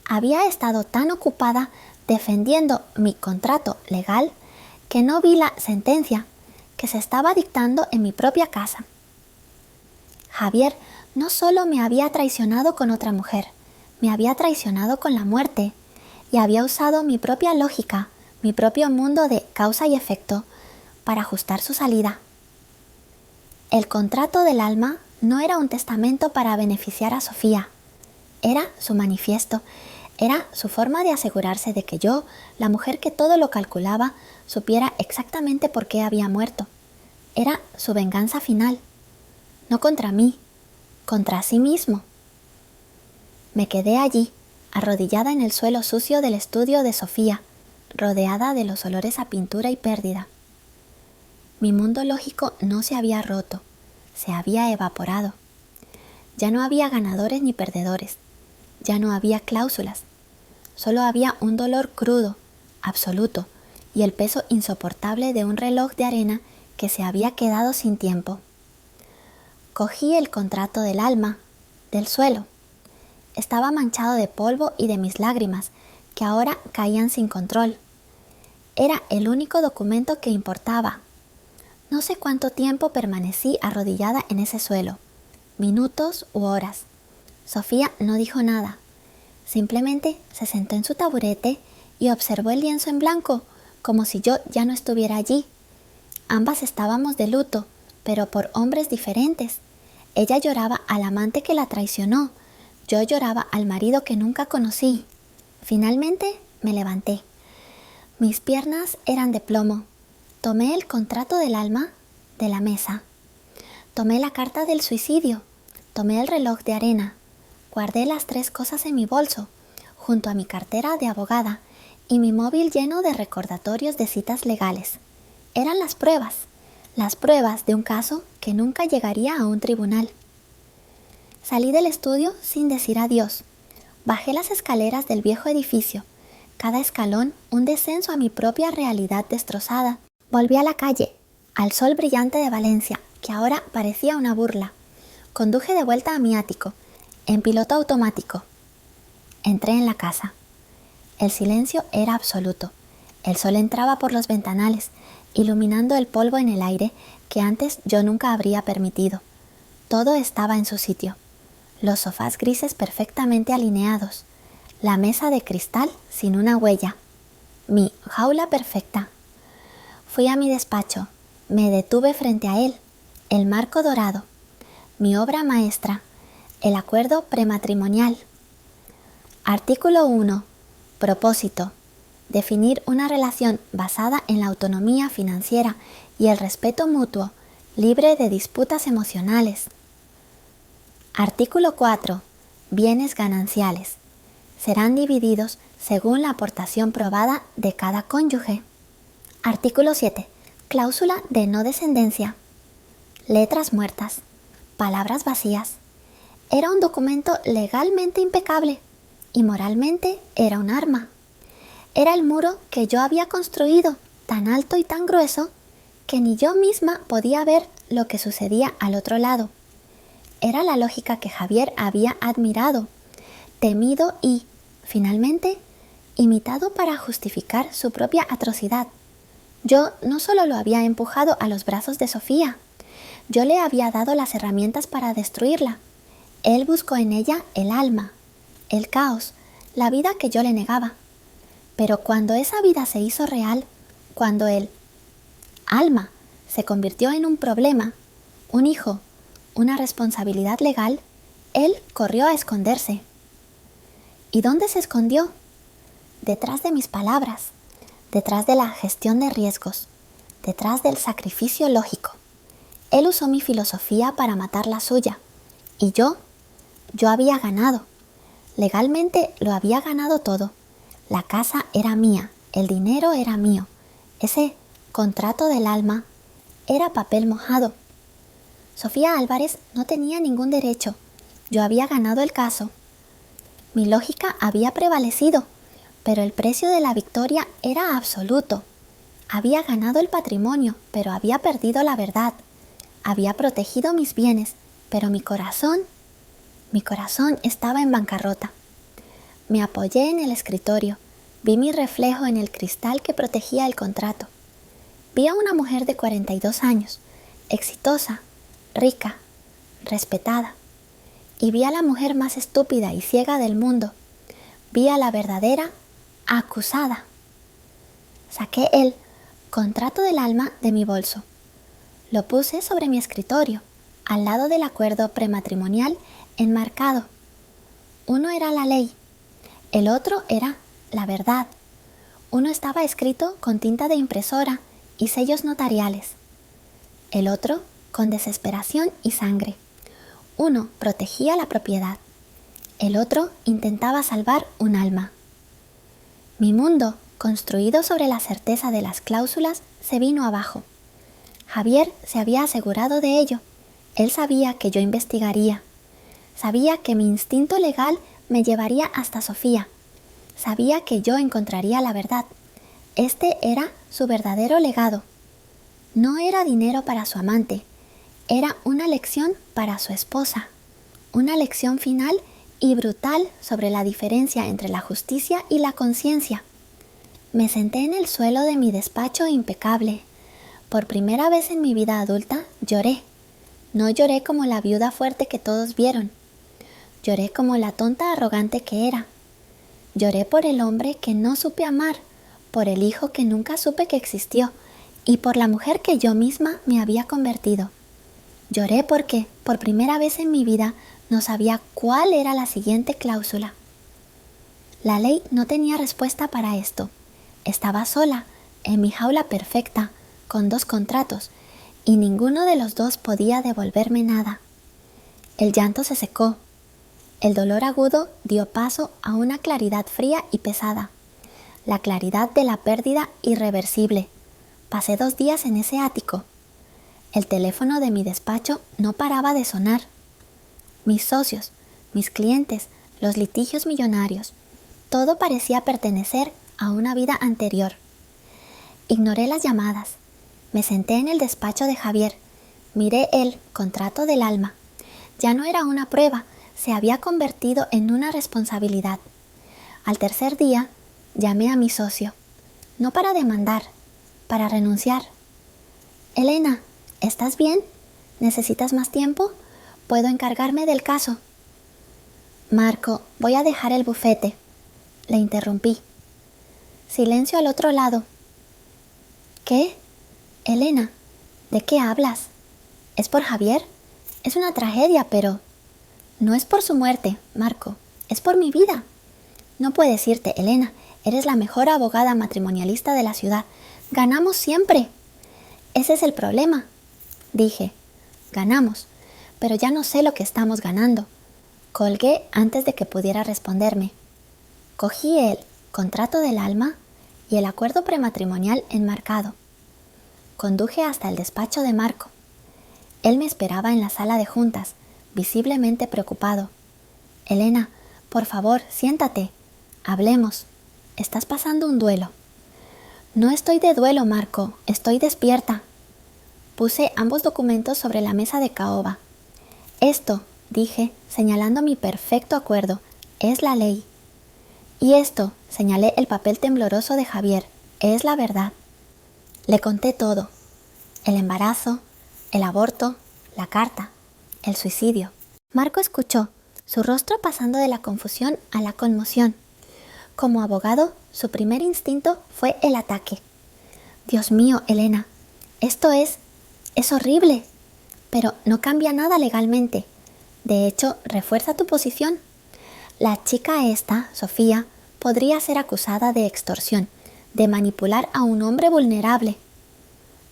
Había estado tan ocupada defendiendo mi contrato legal que no vi la sentencia que se estaba dictando en mi propia casa. Javier no solo me había traicionado con otra mujer, me había traicionado con la muerte y había usado mi propia lógica, mi propio mundo de causa y efecto para ajustar su salida. El contrato del alma no era un testamento para beneficiar a Sofía, era su manifiesto. Era su forma de asegurarse de que yo, la mujer que todo lo calculaba, supiera exactamente por qué había muerto. Era su venganza final. No contra mí, contra sí mismo. Me quedé allí, arrodillada en el suelo sucio del estudio de Sofía, rodeada de los olores a pintura y pérdida. Mi mundo lógico no se había roto, se había evaporado. Ya no había ganadores ni perdedores. Ya no había cláusulas, solo había un dolor crudo, absoluto, y el peso insoportable de un reloj de arena que se había quedado sin tiempo. Cogí el contrato del alma, del suelo. Estaba manchado de polvo y de mis lágrimas, que ahora caían sin control. Era el único documento que importaba. No sé cuánto tiempo permanecí arrodillada en ese suelo, minutos u horas. Sofía no dijo nada. Simplemente se sentó en su taburete y observó el lienzo en blanco, como si yo ya no estuviera allí. Ambas estábamos de luto, pero por hombres diferentes. Ella lloraba al amante que la traicionó. Yo lloraba al marido que nunca conocí. Finalmente me levanté. Mis piernas eran de plomo. Tomé el contrato del alma de la mesa. Tomé la carta del suicidio. Tomé el reloj de arena. Guardé las 3 cosas en mi bolso, junto a mi cartera de abogada y mi móvil lleno de recordatorios de citas legales. Eran las pruebas de un caso que nunca llegaría a un tribunal. Salí del estudio sin decir adiós. Bajé las escaleras del viejo edificio, cada escalón un descenso a mi propia realidad destrozada. Volví a la calle, al sol brillante de Valencia, que ahora parecía una burla. Conduje de vuelta a mi ático, en piloto automático. Entré en la casa. El silencio era absoluto. El sol entraba por los ventanales, iluminando el polvo en el aire que antes yo nunca habría permitido. Todo estaba en su sitio. Los sofás grises perfectamente alineados. La mesa de cristal sin una huella. Mi jaula perfecta. Fui a mi despacho. Me detuve frente a él. El marco dorado. Mi obra maestra. El acuerdo prematrimonial. Artículo 1. Propósito. Definir una relación basada en la autonomía financiera y el respeto mutuo, libre de disputas emocionales. Artículo 4. Bienes gananciales. Serán divididos según la aportación probada de cada cónyuge. Artículo 7. Cláusula de no descendencia. Letras muertas. Palabras vacías. Era un documento legalmente impecable y moralmente era un arma. Era el muro que yo había construido, tan alto y tan grueso, que ni yo misma podía ver lo que sucedía al otro lado. Era la lógica que Javier había admirado, temido y, finalmente, imitado para justificar su propia atrocidad. Yo no solo lo había empujado a los brazos de Sofía, yo le había dado las herramientas para destruirla. Él buscó en ella el alma, el caos, la vida que yo le negaba. Pero cuando esa vida se hizo real, cuando el alma se convirtió en un problema, un hijo, una responsabilidad legal, él corrió a esconderse. ¿Y dónde se escondió? Detrás de mis palabras, detrás de la gestión de riesgos, detrás del sacrificio lógico. Él usó mi filosofía para matar la suya. Y yo había ganado. Legalmente lo había ganado todo. La casa era mía, el dinero era mío. Ese contrato del alma era papel mojado. Sofía Álvarez no tenía ningún derecho. Yo había ganado el caso. Mi lógica había prevalecido, pero el precio de la victoria era absoluto. Había ganado el patrimonio, pero había perdido la verdad. Había protegido mis bienes, pero mi corazón estaba en bancarrota. Me apoyé en el escritorio. Vi mi reflejo en el cristal que protegía el contrato. Vi a una mujer de 42 años, exitosa, rica, respetada. Y vi a la mujer más estúpida y ciega del mundo. Vi a la verdadera acusada. Saqué el contrato del alma de mi bolso. Lo puse sobre mi escritorio, al lado del acuerdo prematrimonial enmarcado. Uno era la ley, el otro era la verdad. Uno estaba escrito con tinta de impresora y sellos notariales. El otro con desesperación y sangre. Uno protegía la propiedad. El otro intentaba salvar un alma. Mi mundo, construido sobre la certeza de las cláusulas, se vino abajo. Javier se había asegurado de ello. Él sabía que yo investigaría. Sabía que mi instinto legal me llevaría hasta Sofía. Sabía que yo encontraría la verdad. Este era su verdadero legado. No era dinero para su amante. Era una lección para su esposa. Una lección final y brutal sobre la diferencia entre la justicia y la conciencia. Me senté en el suelo de mi despacho impecable. Por primera vez en mi vida adulta lloré. No lloré como la viuda fuerte que todos vieron. Lloré como la tonta arrogante que era. Lloré por el hombre que no supe amar, por el hijo que nunca supe que existió y por la mujer que yo misma me había convertido. Lloré porque, por primera vez en mi vida, no sabía cuál era la siguiente cláusula. La ley no tenía respuesta para esto. Estaba sola, en mi jaula perfecta, con 2 contratos, y ninguno de los dos podía devolverme nada. El llanto se secó. El dolor agudo dio paso a una claridad fría y pesada. La claridad de la pérdida irreversible. Pasé 2 días en ese ático. El teléfono de mi despacho no paraba de sonar. Mis socios, mis clientes, los litigios millonarios, todo parecía pertenecer a una vida anterior. Ignoré las llamadas. Me senté en el despacho de Javier. Miré el contrato del alma. Ya no era una prueba, se había convertido en una responsabilidad. Al tercer día, llamé a mi socio. No para demandar, para renunciar. Elena, ¿estás bien? ¿Necesitas más tiempo? puedo encargarme del caso. Marco, voy a dejar el bufete. Le interrumpí. Silencio al otro lado. ¿Qué? Elena, ¿de qué hablas? ¿Es por Javier? Es una tragedia, pero... No es por su muerte, Marco. Es por mi vida. No puedes irte, Elena. Eres la mejor abogada matrimonialista de la ciudad. Ganamos siempre. Ese es el problema. Dije, ganamos, pero ya no sé lo que estamos ganando. Colgué antes de que pudiera responderme. Cogí el contrato del alma y el acuerdo prematrimonial enmarcado. Conduje hasta el despacho de Marco. Él me esperaba en la sala de juntas, visiblemente preocupado. Elena, por favor, siéntate. Hablemos. Estás pasando un duelo. No estoy de duelo, Marco. Estoy despierta. Puse ambos documentos sobre la mesa de caoba. Esto, dije, señalando mi perfecto acuerdo, es la ley. Y esto, señalé el papel tembloroso de Javier, es la verdad. Le conté todo. El embarazo, el aborto, la carta, el suicidio. Marco escuchó, su rostro pasando de la confusión a la conmoción. Como abogado, su primer instinto fue el ataque. Dios mío, Elena, esto es horrible, pero no cambia nada legalmente. De hecho, refuerza tu posición. La chica esta, Sofía, podría ser acusada de extorsión, de manipular a un hombre vulnerable.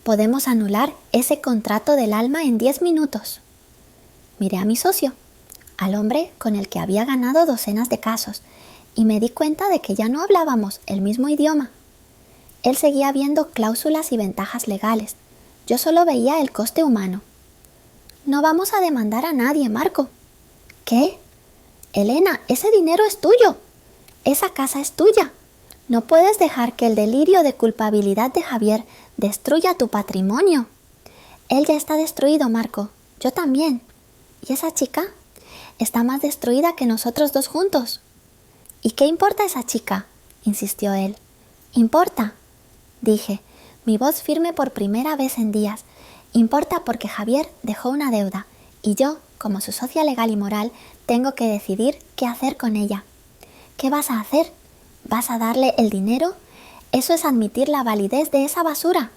Podemos anular ese contrato del alma en 10 minutos. Miré a mi socio, al hombre con el que había ganado docenas de casos, y me di cuenta de que ya no hablábamos el mismo idioma. Él seguía viendo cláusulas y ventajas legales. Yo solo veía el coste humano. No vamos a demandar a nadie, Marco. ¿Qué? Elena, ese dinero es tuyo. Esa casa es tuya. No puedes dejar que el delirio de culpabilidad de Javier destruya tu patrimonio. Él ya está destruido, Marco. Yo también. ¿Y esa chica? Está más destruida que nosotros dos juntos. ¿Y qué importa esa chica? Insistió él. Importa, dije, mi voz firme por primera vez en días. Importa porque Javier dejó una deuda y yo, como su socia legal y moral, tengo que decidir qué hacer con ella. ¿Qué vas a hacer? ¿Vas a darle el dinero? Eso es admitir la validez de esa basura.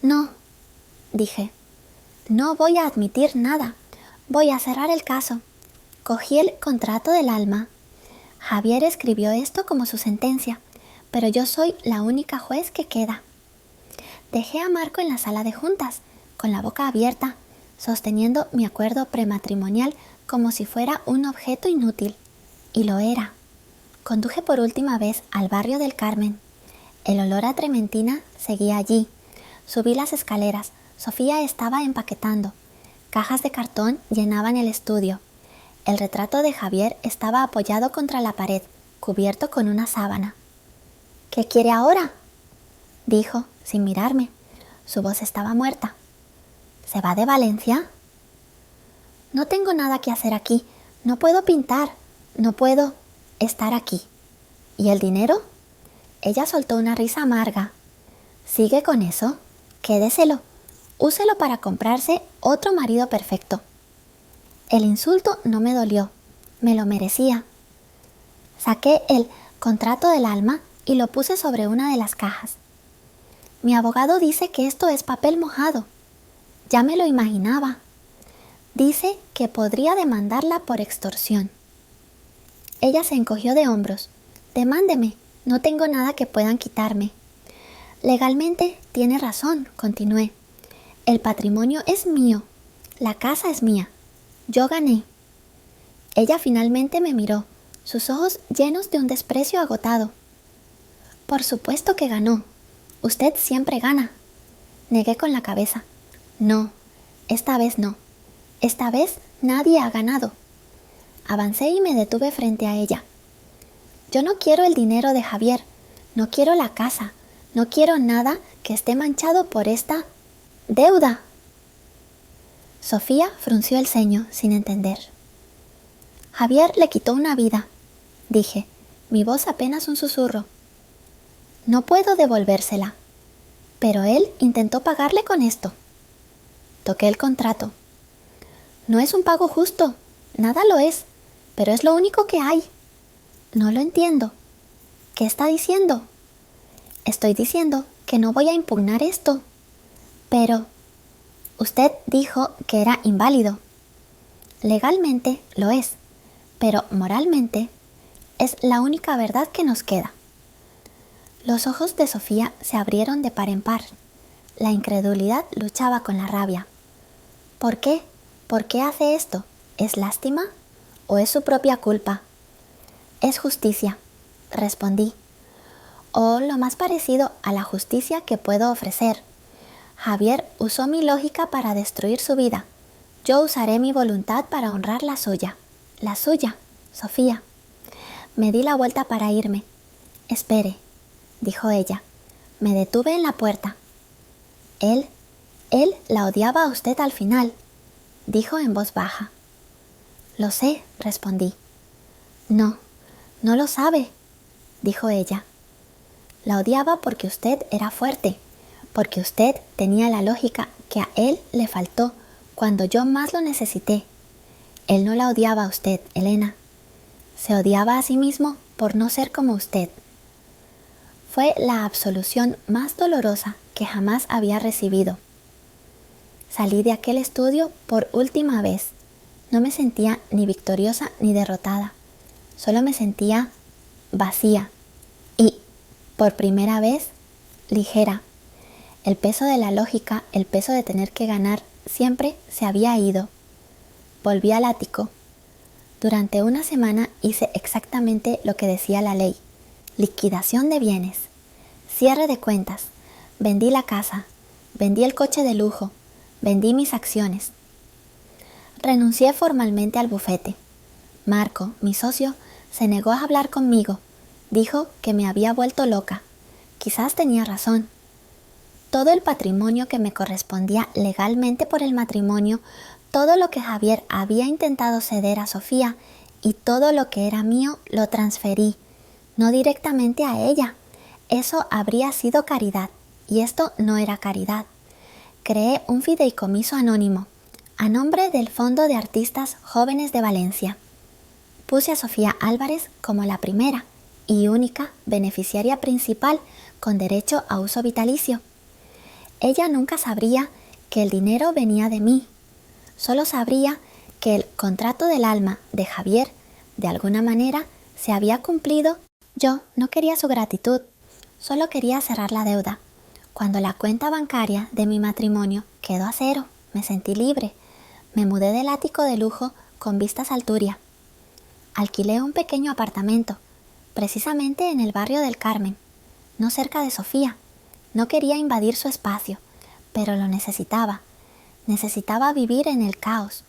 No, dije. No voy a admitir nada. Voy a cerrar el caso. Cogí el contrato del alma. Javier escribió esto como su sentencia, pero yo soy la única juez que queda. Dejé a Marco en la sala de juntas, con la boca abierta, sosteniendo mi acuerdo prematrimonial como si fuera un objeto inútil. Y lo era. Conduje por última vez al barrio del Carmen. El olor a trementina seguía allí. Subí las escaleras. Sofía estaba empaquetando. Cajas de cartón llenaban el estudio. El retrato de Javier estaba apoyado contra la pared, cubierto con una sábana. ¿Qué quiere ahora?, dijo, sin mirarme. Su voz estaba muerta. ¿Se va de Valencia? No tengo nada que hacer aquí. No puedo pintar. No puedo estar aquí. ¿Y el dinero? Ella soltó una risa amarga. ¿Sigue con eso? Quédeselo. Úselo para comprarse otro marido perfecto. El insulto no me dolió. Me lo merecía. Saqué el contrato del alma y lo puse sobre una de las cajas. Mi abogado dice que esto es papel mojado. Ya me lo imaginaba. Dice que podría demandarla por extorsión. Ella se encogió de hombros. Demándeme, no tengo nada que puedan quitarme. Legalmente tiene razón, continué. El patrimonio es mío. La casa es mía. Yo gané. Ella finalmente me miró, sus ojos llenos de un desprecio agotado. Por supuesto que ganó. Usted siempre gana. Negué con la cabeza. No, esta vez no. Esta vez nadie ha ganado. Avancé y me detuve frente a ella. Yo no quiero el dinero de Javier. No quiero la casa. No quiero nada que esté manchado por esta deuda. Sofía frunció el ceño sin entender. Javier le quitó una vida, dije, mi voz apenas un susurro. No puedo devolvérsela, pero él intentó pagarle con esto. Toqué el contrato. No es un pago justo, nada lo es, pero es lo único que hay. No lo entiendo. ¿Qué está diciendo? Estoy diciendo que no voy a impugnar esto. Pero usted dijo que era inválido. Legalmente lo es, pero moralmente es la única verdad que nos queda. Los ojos de Sofía se abrieron de par en par. La incredulidad luchaba con la rabia. ¿Por qué? ¿Por qué hace esto? ¿Es lástima? ¿O es su propia culpa? Es justicia, respondí. O lo más parecido a la justicia que puedo ofrecer. Javier usó mi lógica para destruir su vida. Yo usaré mi voluntad para honrar la suya. La suya, Sofía. Me di la vuelta para irme. Espere, dijo ella. Me detuve en la puerta. Él la odiaba a usted al final, dijo en voz baja. Lo sé, respondí. No lo sabe, dijo ella. La odiaba porque usted era fuerte, porque usted tenía la lógica que a él le faltó cuando yo más lo necesité. Él no la odiaba a usted, Elena. Se odiaba a sí mismo por no ser como usted. Fue la absolución más dolorosa que jamás había recibido. Salí de aquel estudio por última vez. No me sentía ni victoriosa ni derrotada. Solo me sentía vacía y, por primera vez, ligera. El peso de la lógica, el peso de tener que ganar, siempre se había ido. Volví al ático. Durante una semana hice exactamente lo que decía la ley. Liquidación de bienes, cierre de cuentas, vendí la casa, vendí el coche de lujo, vendí mis acciones. Renuncié formalmente al bufete. Marco, mi socio, se negó a hablar conmigo. Dijo que me había vuelto loca. Quizás tenía razón. Todo el patrimonio que me correspondía legalmente por el matrimonio, todo lo que Javier había intentado ceder a Sofía y todo lo que era mío lo transferí, no directamente a ella. Eso habría sido caridad, y esto no era caridad. Creé un fideicomiso anónimo, a nombre del Fondo de Artistas Jóvenes de Valencia. Puse a Sofía Álvarez como la primera y única beneficiaria principal con derecho a uso vitalicio. Ella nunca sabría que el dinero venía de mí. Solo sabría que el contrato del alma de Javier, de alguna manera, se había cumplido. Yo no quería su gratitud, solo quería cerrar la deuda. Cuando la cuenta bancaria de mi matrimonio quedó a cero, me sentí libre. Me mudé del ático de lujo con vistas al Turia. Alquilé un pequeño apartamento, precisamente en el barrio del Carmen, no cerca de Sofía. No quería invadir su espacio, pero lo necesitaba. Necesitaba vivir en el caos.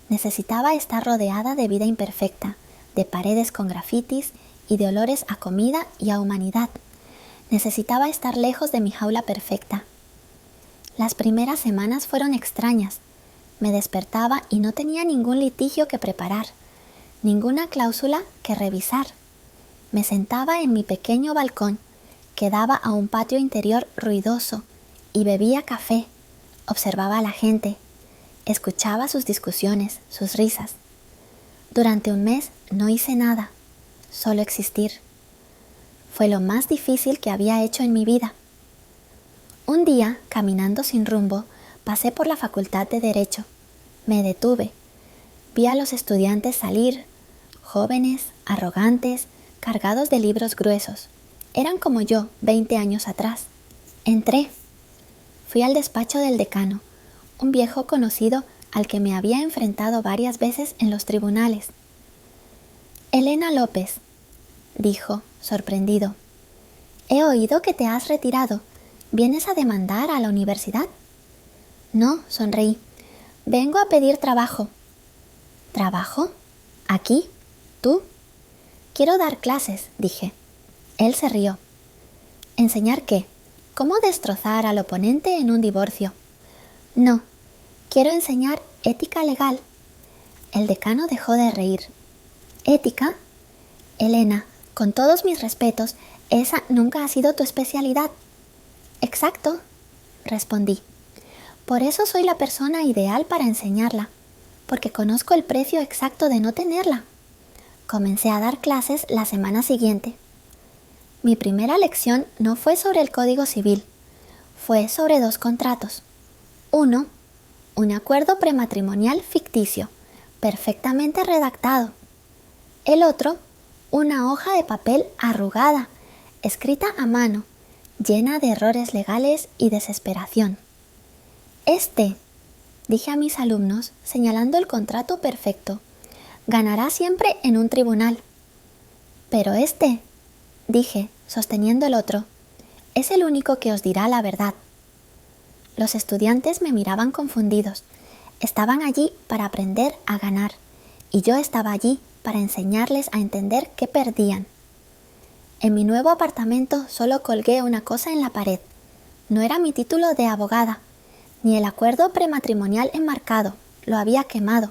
Necesitaba estar rodeada de vida imperfecta, de paredes con grafitis y de olores a comida y a humanidad. Necesitaba estar lejos de mi jaula perfecta. Las primeras semanas fueron extrañas. Me despertaba y no tenía ningún litigio que preparar, ninguna cláusula que revisar. Me sentaba en mi pequeño balcón, que daba a un patio interior ruidoso, y bebía café, observaba a la gente, escuchaba sus discusiones, sus risas. Durante un mes no hice nada, solo existir. Fue lo más difícil que había hecho en mi vida. Un día, caminando sin rumbo, pasé por la Facultad de Derecho. Me detuve. Vi a los estudiantes salir, jóvenes, arrogantes, cargados de libros gruesos. Eran como yo, 20 años atrás. Entré. Fui al despacho del decano, un viejo conocido al que me había enfrentado varias veces en los tribunales. Elena López, dijo, sorprendido. He oído que te has retirado. ¿Vienes a demandar a la universidad? No, sonreí. Vengo a pedir trabajo. ¿Trabajo? ¿Aquí? ¿Tú? Quiero dar clases, dije. Él se rió. ¿Enseñar qué? ¿Cómo destrozar al oponente en un divorcio? No, quiero enseñar ética legal. El decano dejó de reír. ¿Ética? Elena, con todos mis respetos, esa nunca ha sido tu especialidad. Exacto, respondí. Por eso soy la persona ideal para enseñarla. porque conozco el precio exacto de no tenerla. Comencé a dar clases la semana siguiente. Mi primera lección no fue sobre el Código Civil, fue sobre 2 contratos. Uno, un acuerdo prematrimonial ficticio, perfectamente redactado. El otro, una hoja de papel arrugada, escrita a mano, llena de errores legales y desesperación. Dije a mis alumnos, señalando el contrato perfecto, ganará siempre en un tribunal. Pero dije, sosteniendo el otro, es el único que os dirá la verdad. Los estudiantes me miraban confundidos. Estaban allí para aprender a ganar, y yo estaba allí para enseñarles a entender que perdían. En mi nuevo apartamento solo colgué una cosa en la pared. No era mi título de abogada, ni el acuerdo prematrimonial enmarcado, lo había quemado.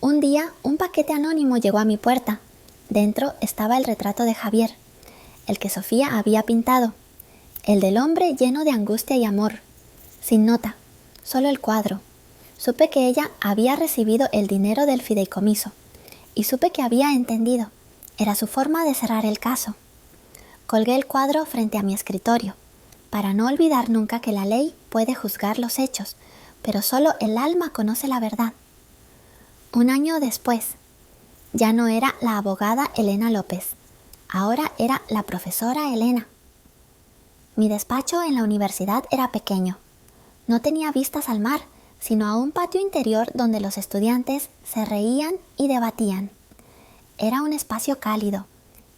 Un día, un paquete anónimo llegó a mi puerta. Dentro estaba el retrato de Javier, el que Sofía había pintado, el del hombre lleno de angustia y amor, sin nota, solo el cuadro. Supe que ella había recibido el dinero del fideicomiso, y supe que había entendido. Era su forma de cerrar el caso. Colgué el cuadro frente a mi escritorio, para no olvidar nunca que la ley puede juzgar los hechos, pero solo el alma conoce la verdad. Un año después, ya no era la abogada Elena López, ahora era la profesora Elena. Mi despacho en la universidad era pequeño. No tenía vistas al mar, sino a un patio interior donde los estudiantes se reían y debatían. Era un espacio cálido,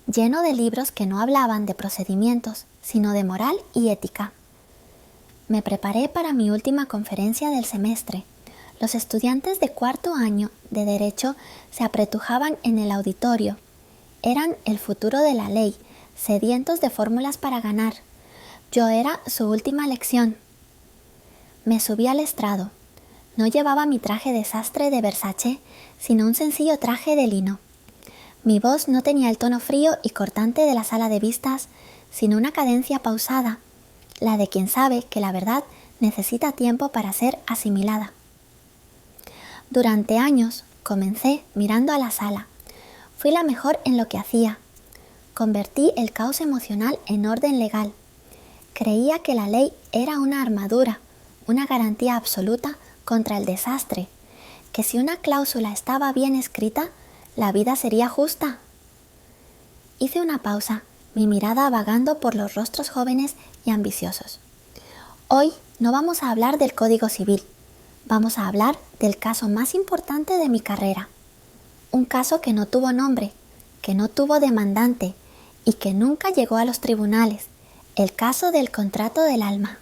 lleno de libros que no hablaban de procedimientos, sino de moral y ética. Me preparé para mi última conferencia del semestre. Los estudiantes de 4º año de Derecho se apretujaban en el auditorio. Eran el futuro de la ley, sedientos de fórmulas para ganar. Yo era su última lección. Me subí al estrado. No llevaba mi traje de sastre de Versace, sino un sencillo traje de lino. Mi voz no tenía el tono frío y cortante de la sala de vistas, sino una cadencia pausada, la de quien sabe que la verdad necesita tiempo para ser asimilada. Durante años comencé mirando a la sala. Fui la mejor en lo que hacía. Convertí el caos emocional en orden legal. Creía que la ley era una armadura, una garantía absoluta contra el desastre, que si una cláusula estaba bien escrita, la vida sería justa. Hice una pausa, mi mirada vagando por los rostros jóvenes y ambiciosos. Hoy no vamos a hablar del Código Civil, vamos a hablar del caso más importante de mi carrera. Un caso que no tuvo nombre, que no tuvo demandante y que nunca llegó a los tribunales, el caso del contrato del alma.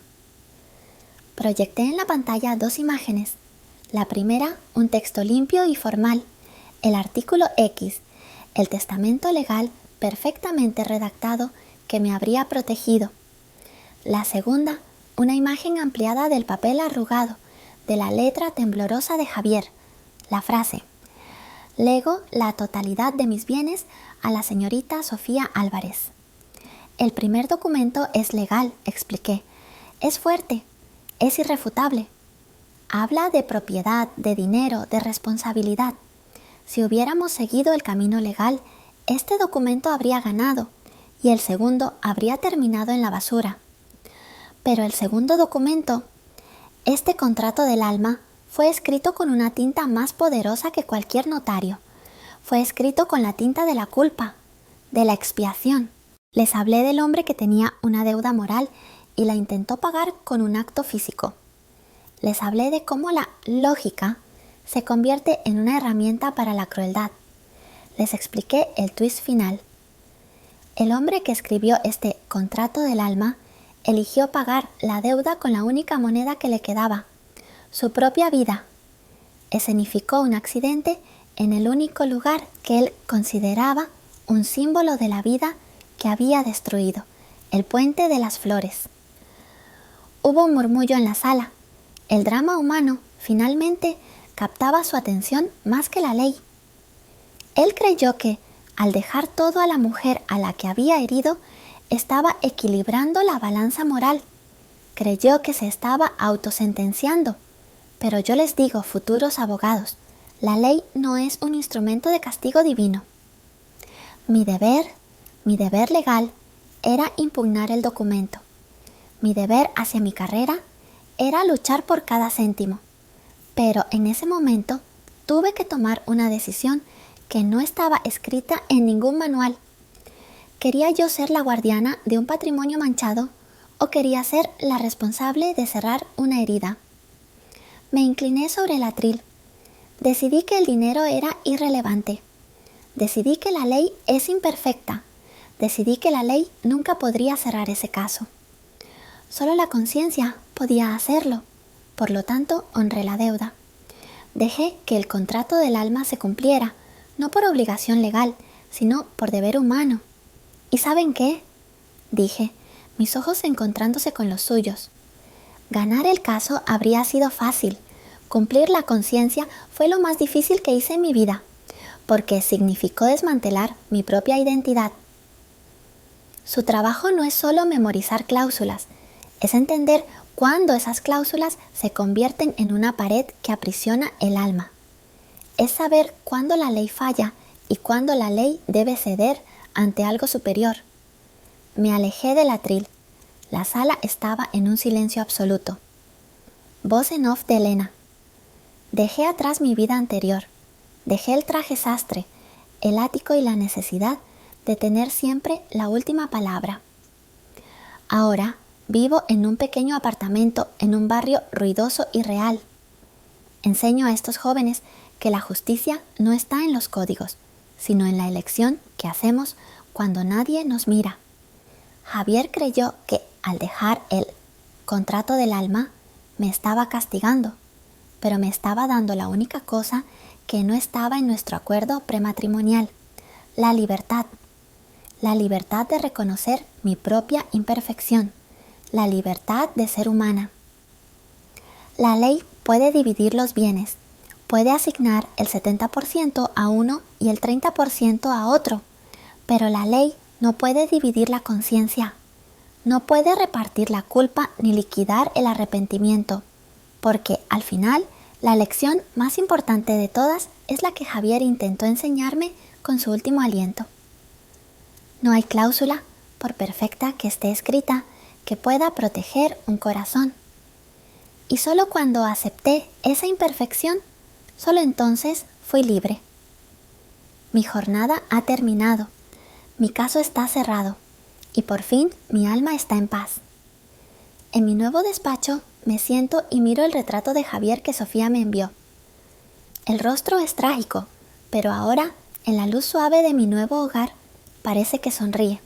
Proyecté en la pantalla 2 imágenes. La primera, un texto limpio y formal, el artículo X, el testamento legal perfectamente redactado que me habría protegido. La segunda, una imagen ampliada del papel arrugado, de la letra temblorosa de Javier, la frase: lego la totalidad de mis bienes a la señorita Sofía Álvarez. El primer documento es legal, expliqué. Es fuerte, es irrefutable. Habla de propiedad, de dinero, de responsabilidad. Si hubiéramos seguido el camino legal, este documento habría ganado y el segundo habría terminado en la basura. Pero el segundo documento, este contrato del alma, fue escrito con una tinta más poderosa que cualquier notario. Fue escrito con la tinta de la culpa, de la expiación. Les hablé del hombre que tenía una deuda moral y la intentó pagar con un acto físico. Les hablé de cómo la lógica se convierte en una herramienta para la crueldad. Les expliqué el twist final. El hombre que escribió este contrato del alma eligió pagar la deuda con la única moneda que le quedaba, su propia vida. Escenificó un accidente en el único lugar que él consideraba un símbolo de la vida que había destruido, el puente de las flores. Hubo un murmullo en la sala. El drama humano, finalmente, captaba su atención más que la ley. Él creyó que, al dejar todo a la mujer a la que había herido, estaba equilibrando la balanza moral. Creyó que se estaba autosentenciando. Pero yo les digo, futuros abogados, La ley no es un instrumento de castigo divino. Mi deber legal era impugnar el documento. Mi deber hacia mi carrera era luchar por cada céntimo. Pero en ese momento tuve que tomar una decisión que no estaba escrita en ningún manual. ¿Quería yo ser la guardiana de un patrimonio manchado o quería ser la responsable de cerrar una herida? Me incliné sobre el atril. Decidí que el dinero era irrelevante. Decidí que la ley es imperfecta. Decidí que la ley nunca podría cerrar ese caso. Solo la conciencia podía hacerlo. Por lo tanto, honré la deuda. Dejé que el contrato del alma se cumpliera, no por obligación legal, sino por deber humano. ¿Y saben qué? Dije, mis ojos encontrándose con los suyos. Ganar el caso habría sido fácil. Cumplir la conciencia fue lo más difícil que hice en mi vida, porque significó desmantelar mi propia identidad. Su trabajo no es solo memorizar cláusulas, es entender cuándo esas cláusulas se convierten en una pared que aprisiona el alma. Es saber cuándo la ley falla y cuándo la ley debe ceder ante algo superior. Me alejé del atril. La sala estaba en un silencio absoluto. Voz en off de Elena. Dejé atrás mi vida anterior. Dejé el traje sastre, el ático y la necesidad de tener siempre la última palabra. Ahora vivo en un pequeño apartamento en un barrio ruidoso y real. Enseño a estos jóvenes que la justicia no está en los códigos, sino en la elección que hacemos cuando nadie nos mira. Javier creyó que al dejar el contrato del alma me estaba castigando, pero me estaba dando la única cosa que no estaba en nuestro acuerdo prematrimonial, la libertad. La libertad de reconocer mi propia imperfección, la libertad de ser humana. La ley puede dividir los bienes, puede asignar el 70% a uno y el 30% a otro, pero la ley no puede dividir la conciencia, no puede repartir la culpa ni liquidar el arrepentimiento, porque al final la lección más importante de todas es la que Javier intentó enseñarme con su último aliento. No hay cláusula, por perfecta que esté escrita, que pueda proteger un corazón. Y solo cuando acepté esa imperfección, solo entonces fui libre. Mi jornada ha terminado, mi caso está cerrado y por fin mi alma está en paz. En mi nuevo despacho me siento y miro el retrato de Javier que Sofía me envió. El rostro es trágico, pero ahora, en la luz suave de mi nuevo hogar, parece que sonríe.